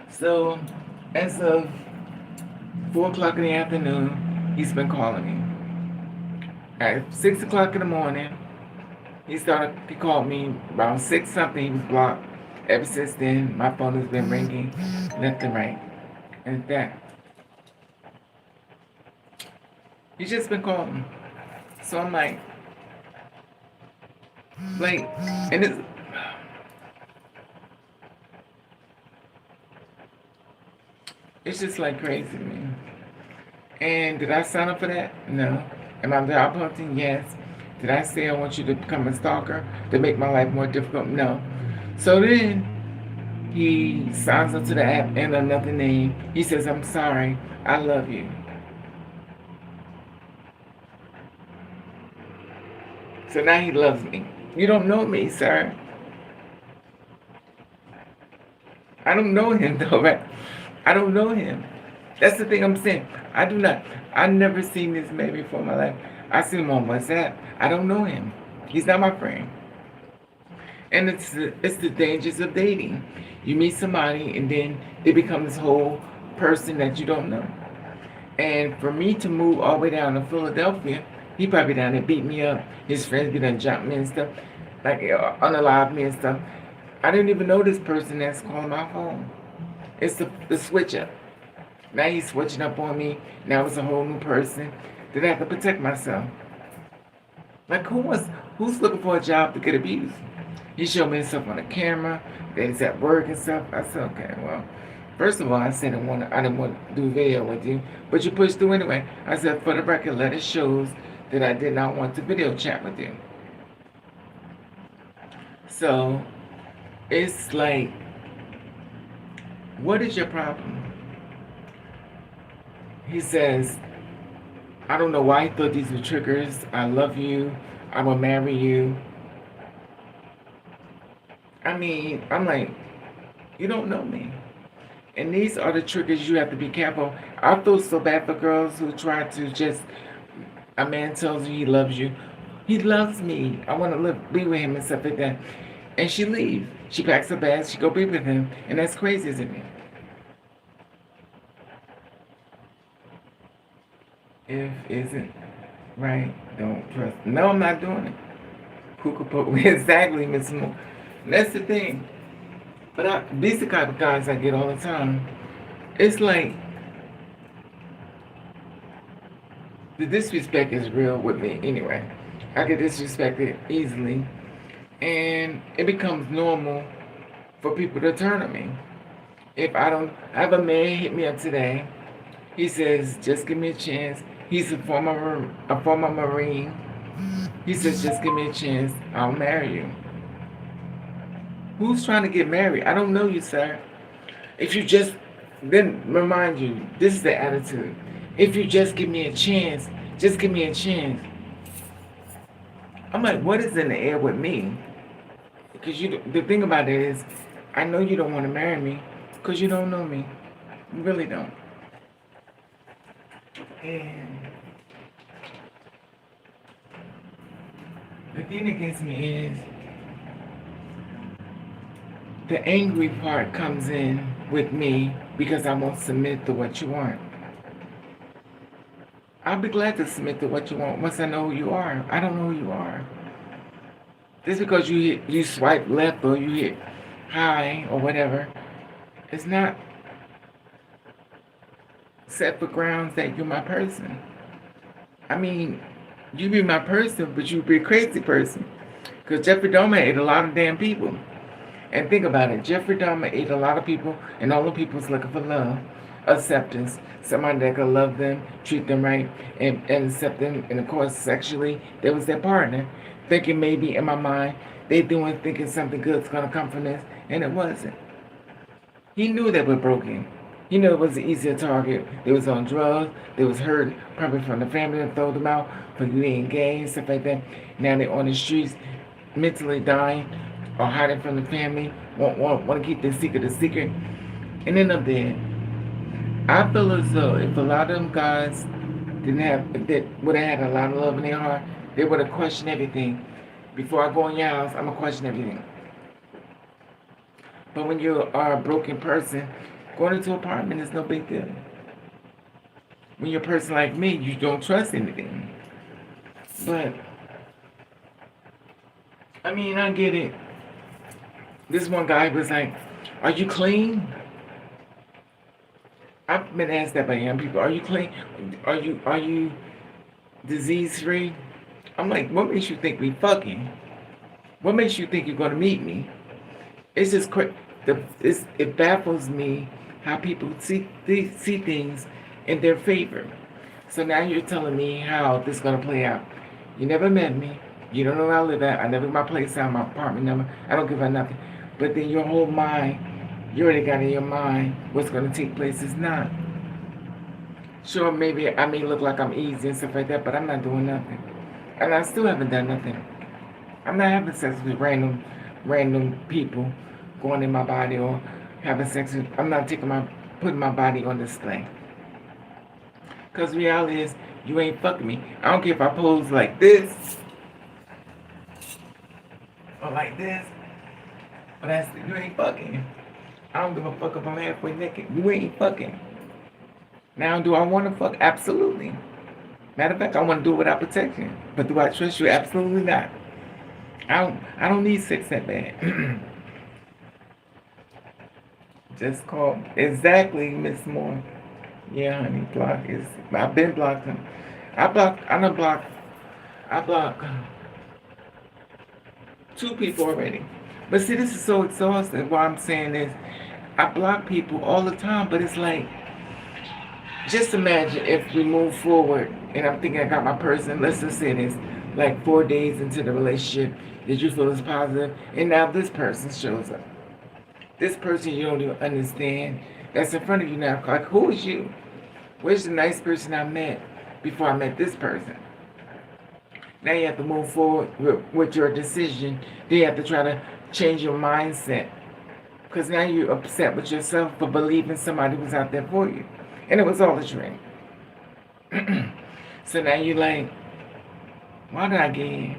S1: So, as of 4 o'clock in the afternoon, he's been calling me. At 6 o'clock in the morning, he called me around 6 something, he was blocked. Ever since then, my phone has been ringing left and right. And that. He's just been calling. So I'm like, and it's just like crazy to me. And did I sign up for that? No. Am I job hunting? Yes. Did I say I want you to become a stalker to make my life more difficult? No. So then he signs up to the app and another name. He says, I'm sorry. I love you. So now he loves me. You don't know me, sir. I don't know him though, right? I don't know him. That's the thing I'm saying. I do not. I've never seen this man before in my life. I see him on WhatsApp. I don't know him. He's not my friend. And it's the dangers of dating. You meet somebody and then they become this whole person that you don't know. And for me to move all the way down to Philadelphia, he probably down there beat me up. His friends be done jump me and stuff, like unalive me and stuff. I didn't even know this person that's calling my phone. It's the switch up. Now he's switching up on me. Now it's a whole new person. Then I have to protect myself. Like who's looking for a job to get abused? He showed me himself on the camera. Then he's at work and stuff. I said, okay, well, First of all, I said I didn't want to do video with you, but you pushed through anyway. I said, for the record, let it shows that I did not want to video chat with you. So it's like, what is your problem? He says, I don't know why he thought these were triggers. I love you. I will marry you. I mean, I'm like, you don't know me. And these are the triggers you have to be careful. I feel so bad for girls who try to just, a man tells you he loves you. He loves me. I want to be with him and stuff like that. And she leaves. She packs her bags. She go be with him. And that's crazy, isn't it? If isn't right, don't trust. No, I'm not doing it. Who could put exactly, Miss Moore? That's the thing. But these are the kind of guys I get all the time. It's like the disrespect is real with me anyway. I get disrespected easily, and it becomes normal for people to turn on me. If I don't, I have a man hit me up today. He says, "Just give me a chance." He's a former Marine. He says, "Just give me a chance. I'll marry you." Who's trying to get married? I don't know you, sir. If you just, then remind you, this is the attitude. If you just give me a chance, just give me a chance. I'm like, what is in the air with me? Because the thing about it is, I know you don't want to marry me because you don't know me. You really don't. And the thing that gets me is, the angry part comes in with me because I won't submit to what you want. I'll be glad to submit to what you want once I know who you are. I don't know who you are. Just because you swipe left or you hit high or whatever, it's not set for grounds that you're my person. I mean, you be my person, but you be a crazy person. Because Jeffrey Dahmer ate a lot of damn people. And think about it, Jeffrey Dahmer ate a lot of people, and all the people's looking for love, acceptance, somebody that could love them, treat them right, and accept them, and of course, sexually, there was their partner, thinking maybe in my mind, thinking something good's gonna come from this, and it wasn't. He knew they were broken. He knew it was an easier target. They was on drugs, they was hurt, probably from the family that throw them out, for being gay, stuff like that. Now they're on the streets, mentally dying, or hiding from the family, want to keep their secret a secret, and end up dead. I feel as though if a lot of them guys if they would have had a lot of love in their heart, they would have questioned everything. Before I go in your house, I'm going to question everything. But when you are a broken person, going into an apartment is no big deal. When you're a person like me, you don't trust anything. But, I mean, I get it. This one guy was like, "Are you clean?" I've been asked that by young people. "Are you clean? Are you disease free?" I'm like, what makes you think we fucking? What makes you think you're gonna meet me? It's just it baffles me how people see things in their favor. So now you're telling me how this is gonna play out. You never met me. You don't know where I live at. I never get my place out, my apartment number. I don't give a nothing. But then your whole mind, you already got in your mind what's going to take place is not. Sure, maybe I may look like I'm easy and stuff like that, but I'm not doing nothing. And I still haven't done nothing. I'm not having sex with random people going in my body or having sex with, I'm not putting my body on display. Because reality is, you ain't fucking me. I don't care if I pose like this or like this. But you ain't fucking. I don't give a fuck if I'm halfway naked. You ain't fucking. Now, do I want to fuck? Absolutely. Matter of fact, I want to do it without protection. But do I trust you? Absolutely not. I don't need sex that bad. Just call. Exactly, Miss Moore. Yeah, honey, I've been blocked him. I blocked 2 people already. But see, this is so exhausting. What I'm saying is, I block people all the time, but it's like, just imagine if we move forward and I'm thinking I got my person, let's just say this, like 4 days into the relationship, did you feel it's positive? And now this person shows up. This person you don't even understand that's in front of you now. Like, who is you? Where's the nice person I met before I met this person? Now you have to move forward with your decision. Then you have to try to change your mindset. Because now you're upset with yourself for believing somebody was out there for you. And it was all a dream. So now you're like, why did I get in?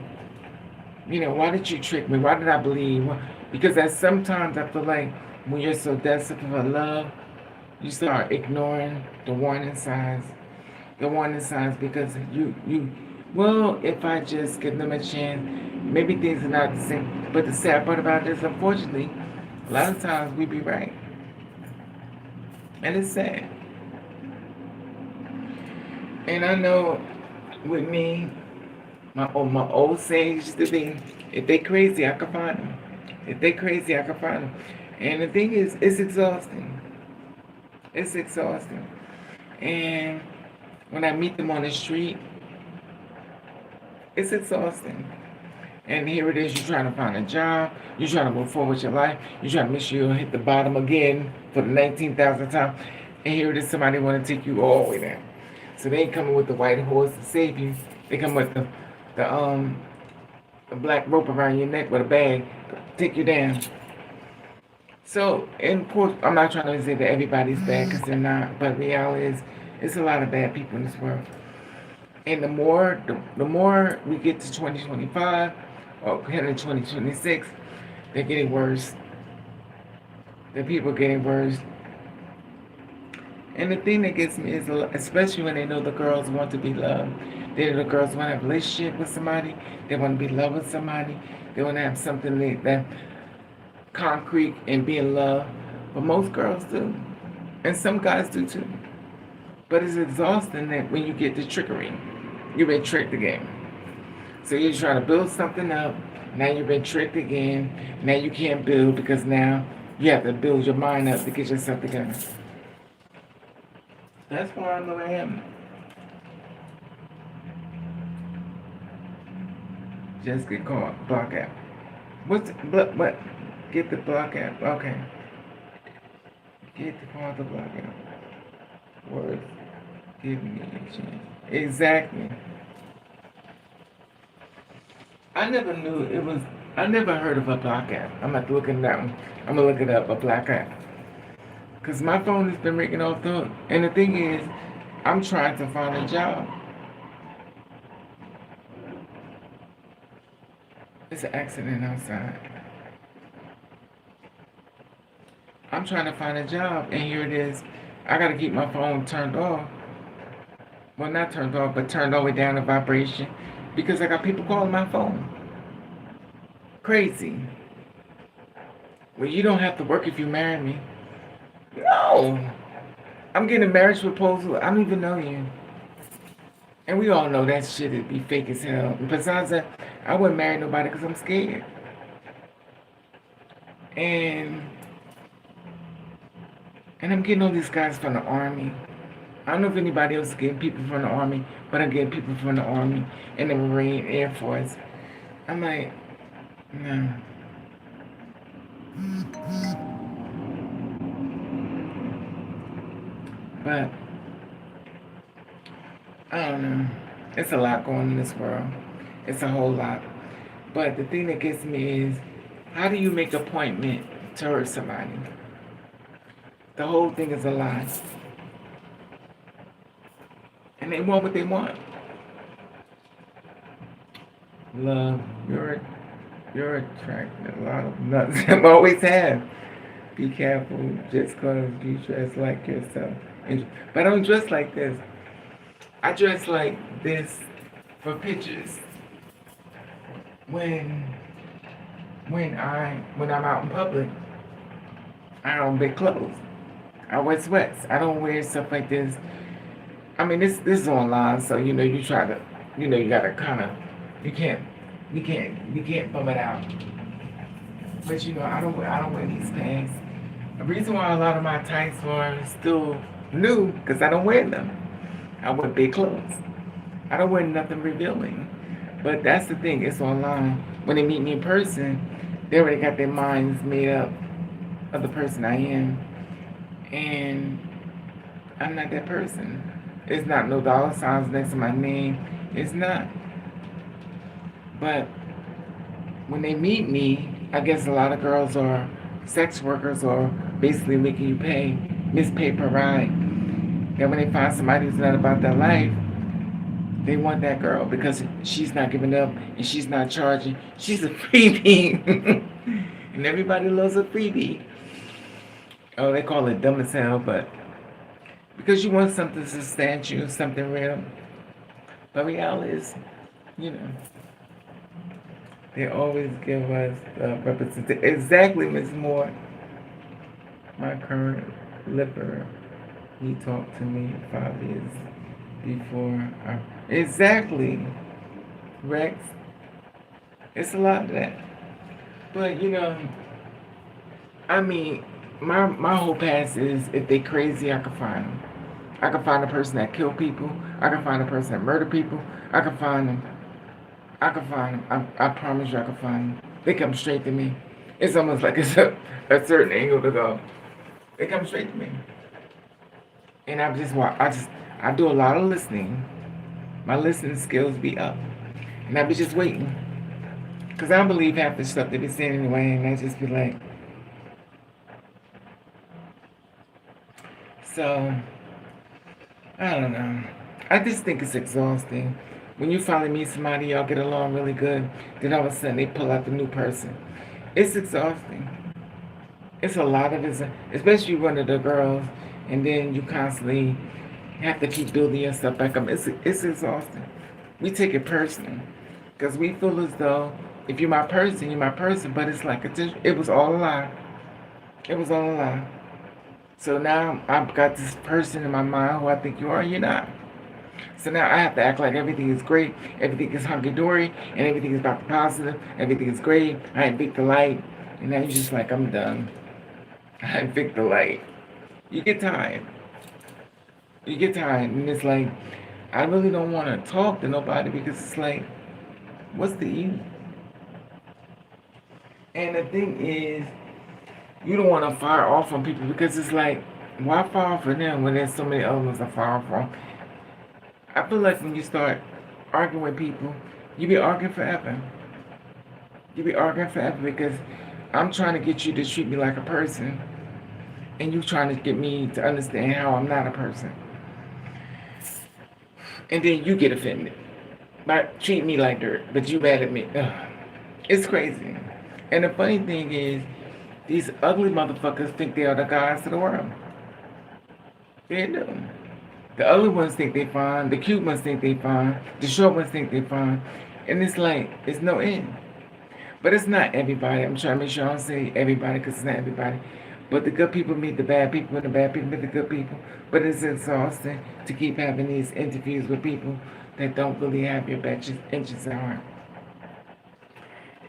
S1: Why did you trick me? Why did I believe? Because at sometimes I feel like when you're so desperate for love, you start ignoring the warning signs. The warning signs because well, if I just give them a chance, maybe things are not the same. But the sad part about this, unfortunately, a lot of times we be right. And it's sad. And I know with me, my old saying used to be, if they crazy, I can find them. If they crazy, I can find them. And the thing is, it's exhausting. It's exhausting. And when I meet them on the street, it's exhausting. And here it is, you're trying to find a job, you're trying to move forward with your life, you're trying to make sure you don't hit the bottom again for the 19,000th time. And here it is, somebody want to take you all the way down. So they ain't coming with the white horse to save you. They come with the black rope around your neck with a bag to take you down. So, in course, I'm not trying to say that everybody's bad because they're not, but the reality is, it's a lot of bad people in this world. And the more we get to 2025 or heading to 2026, they're getting worse. The people are getting worse. And the thing that gets me is, especially when they know the girls want to be loved. They know the girls want to have a relationship with somebody. They want to be loved with somebody. They want to have something that concrete and be in love. But most girls do. And some guys do too. But it's exhausting that when you get the trickery, you've been tricked again. So you're trying to build something up. Now you've been tricked again. Now you can't build because now you have to build your mind up to get yourself together. That's why I know I am. Just get caught. Block app. What? Get the block app. Okay. Get the call the block app. Words. Give me a chance. Exactly. I never knew it was. I never heard of a block app. I'm not looking down. I'm gonna look it up. A block app. Because my phone has been ringing off the hook. And the thing is, I'm trying to find a job. It's an accident outside. I'm trying to find a job, and here it is. I got to keep my phone turned off. Well, not turned off, but turned all the way down to vibration. Because I got people calling my phone. Crazy. Well, you don't have to work if you marry me. No, I'm getting a marriage proposal. I don't even know you. And we all know that shit would be fake as hell. And besides that, I wouldn't marry nobody because I'm scared. And I'm getting all these guys from the Army. I don't know if anybody else is getting people from the Army, but I'm getting people from the Army and the Marine Air Force. I'm like, no. But I don't know. It's a lot going on in this world. It's a whole lot. But the thing that gets me is, how do you make an appointment to hurt somebody? The whole thing is a lie. And they want what they want. Love, you're attracting a lot of nuts. I always have. Be careful just because you dress like yourself. But I don't dress like this. I dress like this for pictures. When I'm out in public, I don't wear clothes. I wear sweats. I don't wear stuff like this. I mean, this is online, so you try to, you gotta kind of, you can't bum it out. But I don't wear these pants. The reason why a lot of my tights are still new, because I don't wear them. I wear big clothes. I don't wear nothing revealing. But that's the thing, it's online. When they meet me in person, they already got their minds made up of the person I am. And I'm not that person. It's not no dollar signs next to my name. It's not. But when they meet me, I guess a lot of girls are sex workers or basically making you pay, mispay per ride. That when they find somebody who's not about their life, they want that girl because she's not giving up and she's not charging. She's a freebie. And everybody loves a freebie. Oh, they call it dumb as hell, but because you want something substantial, something real. But reality is, you know, they always give us representation. Exactly, Ms. Moore. My current lipper, he talked to me 5 years before. Exactly, Rex. It's a lot of that. But, I mean, my whole past is if they crazy, I can find them. I can find a person that kill people. I can find a person that murder people. I can find them. I can find them. I promise you I can find them. They come straight to me. It's almost like it's a certain angle to go. They come straight to me. And I do a lot of listening. My listening skills be up. And I be just waiting. Because I don't believe half the stuff they be saying anyway. And I just be like, so, I don't know. I just think it's exhausting. When you finally meet somebody, y'all get along really good, then all of a sudden they pull out the new person. It's exhausting. It's a lot of it, especially one of the girls, and then you constantly have to keep building yourself back up. It's exhausting. We take it personal because we feel as though if you're my person, you're my person, but it's like it was all a lie. It was all a lie. So now I've got this person in my mind who I think you are, you're not. So now I have to act like everything is great, everything is hunky dory, and everything is about the positive, everything is great. I ain't picked the light, and now you're just like, I'm done. I ain't picked the light. You get tired. You get tired, and it's like, I really don't want to talk to nobody because it's like, what's the use? And the thing is, you don't want to fire off on people because it's like, why fire off on them when there's so many other ones to fire off on? I feel like when you start arguing with people, you be arguing forever. You be arguing forever because I'm trying to get you to treat me like a person, and you trying to get me to understand how I'm not a person. And then you get offended by treating me like dirt, but you mad at me. Ugh. It's crazy. And the funny thing is, these ugly motherfuckers think they are the gods of the world. They do. The ugly ones think they fine. The cute ones think they fine. The short ones think they fine. And it's like, it's no end. But it's not everybody. I'm trying to make sure I don't say everybody because it's not everybody. But the good people meet the bad people and the bad people meet the good people. But it's exhausting to keep having these interviews with people that don't really have your best interests at heart.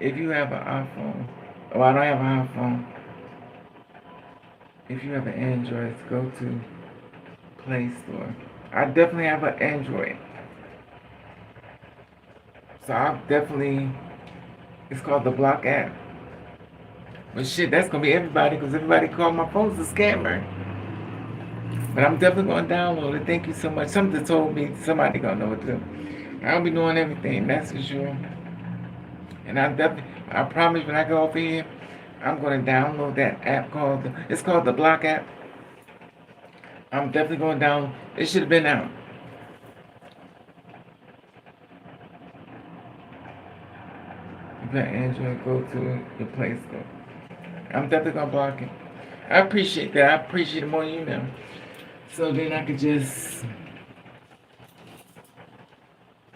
S1: If you have an iPhone, oh, I don't have an iPhone. If you have an Android, go to Play Store. I definitely have an Android. So I've definitely, it's called the Block app. But shit, that's gonna be everybody because everybody called my phone's a scammer. But I'm definitely gonna download it. Thank you so much. Something told me somebody gonna know what to do. I'll be doing everything, that's for sure. And I promise when I go over here, I'm gonna download that app it's called the Block app. I'm definitely going down. It should have been out. If that Android, go to your Play Store. I'm definitely gonna block it. I appreciate that. I appreciate it more than you know. So then I could just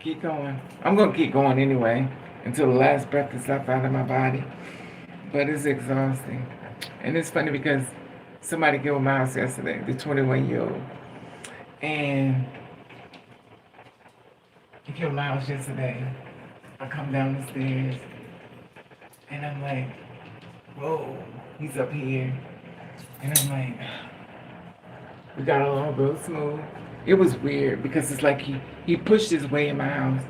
S1: keep going. I'm gonna keep going anyway until the last breath is left out of my body. But it's exhausting. And it's funny because somebody came to my house yesterday, the 21-year-old. And he came to my house yesterday. I come down the stairs and I'm like, whoa, he's up here. And I'm like, we got along real smooth. It was weird because it's like he pushed his way in my house.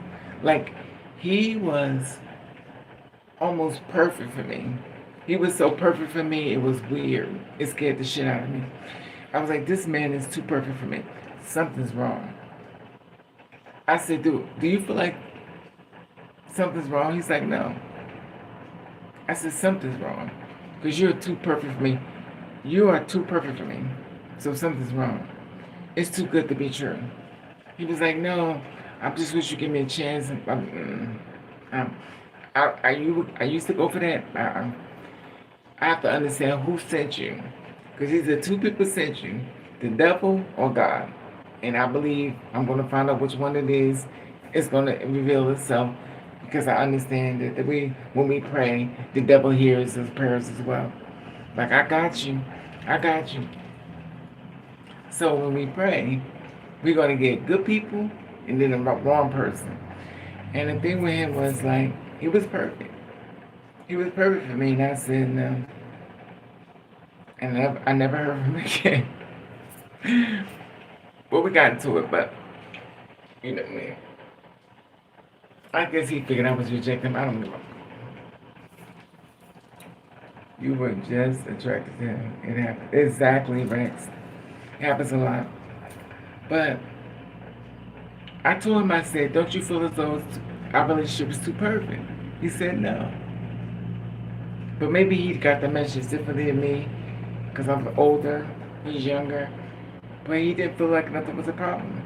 S1: Like he was almost perfect for me. He was so perfect for me, it was weird. It scared the shit out of me. I was like, this man is too perfect for me. Something's wrong. I said, dude, do you feel like something's wrong? He's like, no. I said, something's wrong. Because you're too perfect for me. You are too perfect for me. So something's wrong. It's too good to be true. He was like, no, I just wish you give me a chance. Um, I used to go for that. I have to understand who sent you. Because either two people sent you, the devil or God. And I believe I'm going to find out which one it is. It's going to reveal itself because I understand that when we pray, the devil hears his prayers as well. Like, I got you. I got you. So when we pray, we're going to get good people and then the wrong person. And the thing with him was like, he was perfect. He was perfect for me. And I said, no. And I never heard from him again. Well, we got into it, but, you know what I mean. I guess he figured I was rejecting him. I don't know. You were just attracted to him. It happened. Exactly, Rex. It happens a lot. But I told him, I said, don't you feel as though our relationship is too perfect? He said no. But maybe he got the message differently than me because I'm older, he's younger. But he didn't feel like nothing was a problem.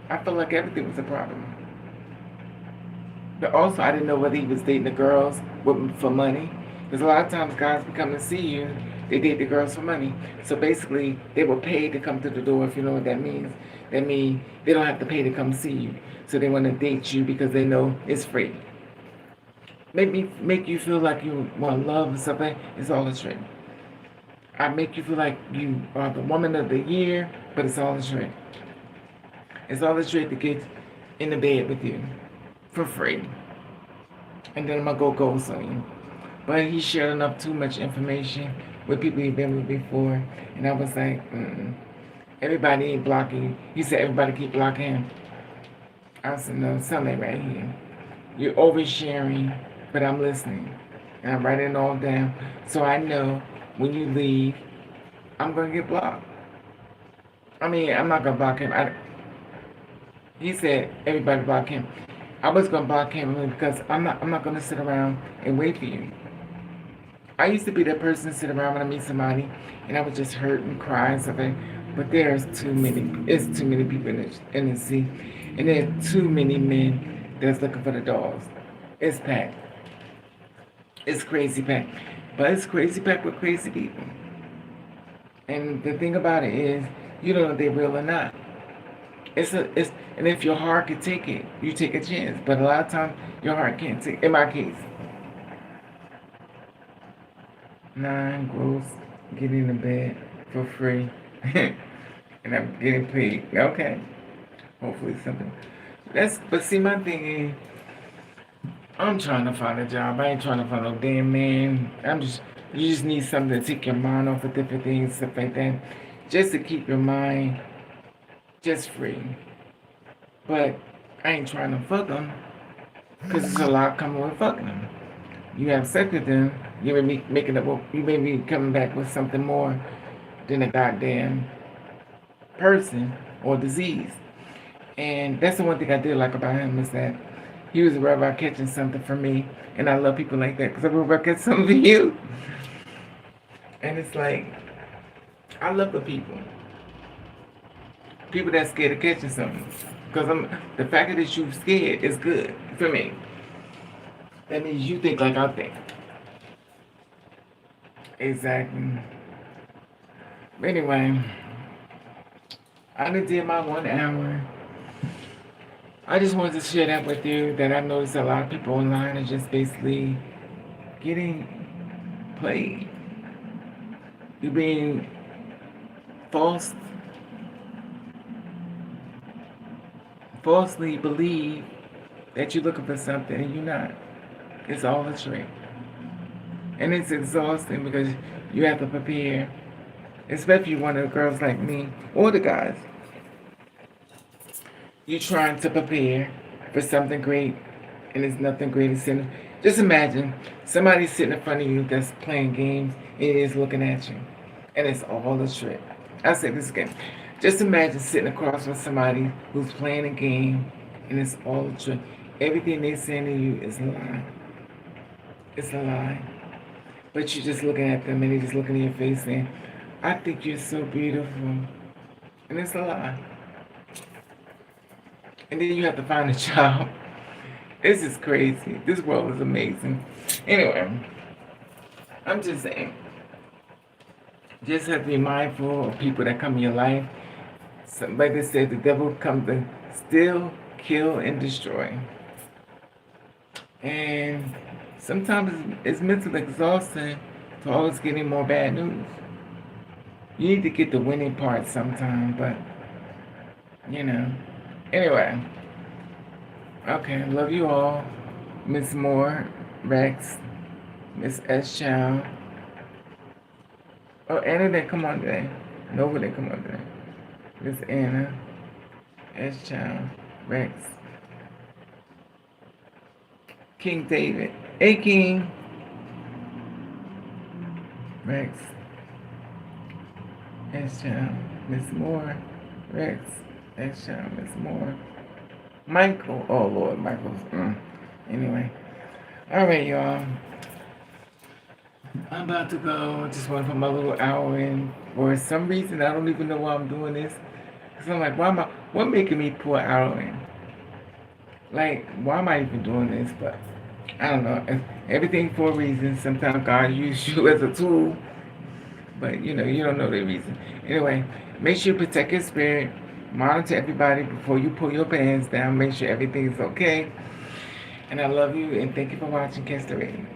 S1: I felt like everything was a problem. But also, I didn't know whether he was dating the girls for money. Because a lot of times guys will come and see you, they date the girls for money. So basically, they were paid to come to the door, if you know what that means. That means they don't have to pay to come see you. So they want to date you because they know it's free. Make you feel like you want love or something, it's all a trick. I make you feel like you are the woman of the year, but it's all a trick. It's all a trick to get in the bed with you for free. And then I'm gonna go ghost on you. But he shared enough too much information with people he'd been with before, and I was like, everybody ain't blocking you. He said everybody keep blocking him. I said, no, something right here. You're oversharing, but I'm listening. And I'm writing it all down. So I know when you leave, I'm gonna get blocked. I mean, I'm not gonna block him. He said everybody block him. I was gonna block him because I'm not gonna sit around and wait for you. I used to be that person to sit around when I meet somebody and I would just hurt and cry and stuff. But there's too many. It's too many people in the sea, and there's too many men that's looking for the dogs. It's packed. It's crazy packed, but it's crazy packed with crazy people. And the thing about it is, you don't know if they're real or not. And if your heart can take it, you take a chance. But a lot of times, your heart can't take. In my case, 9 gross, getting in bed for free, and I'm getting paid. Okay, hopefully something. But see, my thing is, I'm trying to find a job. I ain't trying to find no damn man. You just need something to take your mind off of different things, stuff like that, just to keep your mind just free. But I ain't trying to fuck them, because there's a lot coming with fucking them. You have sex with them, you may be coming back with something more than a goddamn person or disease. And that's the one thing I did like about him is that he was worried about catching something from me. And I love people like that because I worry about catching something from you. And it's like, I love the people. People that's scared of catching something. Because the fact that you're scared is good for me. That means you think like I think. Exactly. But anyway, I done did my 1 hour. I just wanted to share that with you, that I noticed a lot of people online are just basically getting played. You're being falsely believe that you're looking for something and you're not. It's all a trick. And it's exhausting because you have to prepare especially one of the girls like me or the guys. You trying to prepare for something great, and there's nothing great as sitting. Just imagine somebody sitting in front of you that's playing games and is looking at you, and it's all a trick. I said this again. Just imagine sitting across from somebody who's playing a game, and it's all a trick. Everything they saying to you is a lie. It's a lie. But you're just looking at them, and they're just looking in your face saying, "I think you're so beautiful," and it's a lie. And then you have to find a job. This is crazy. This world is amazing. Anyway, I'm just saying, just have to be mindful of people that come in your life. Like they said, the devil comes to steal, kill, and destroy. And sometimes it's mentally exhausting to always getting more bad news. You need to get the winning part sometime, but you know. Anyway, okay, love you all. Miss Moore, Rex, Miss S. Chow. Oh, Anna didn't come on today. Nova didn't come on today. Miss Anna, S. Chow, Rex, King David. Hey, King. Rex, S. Chow, Miss Moore, Rex, S. Chow, Miss Moore. Michael. Oh, Lord, Michael's. Anyway. All right, y'all. I'm about to go. I just want to put my little hour in. For some reason, I don't even know why I'm doing this. Because I'm like, what making me put an hour in? Like, why am I even doing this? But I don't know. Everything for a reason. Sometimes God uses you as a tool. But, you don't know the reason. Anyway, make sure you protect your spirit. Monitor everybody before you pull your pants down. Make sure everything is okay. And I love you and thank you for watching Catch the Rating.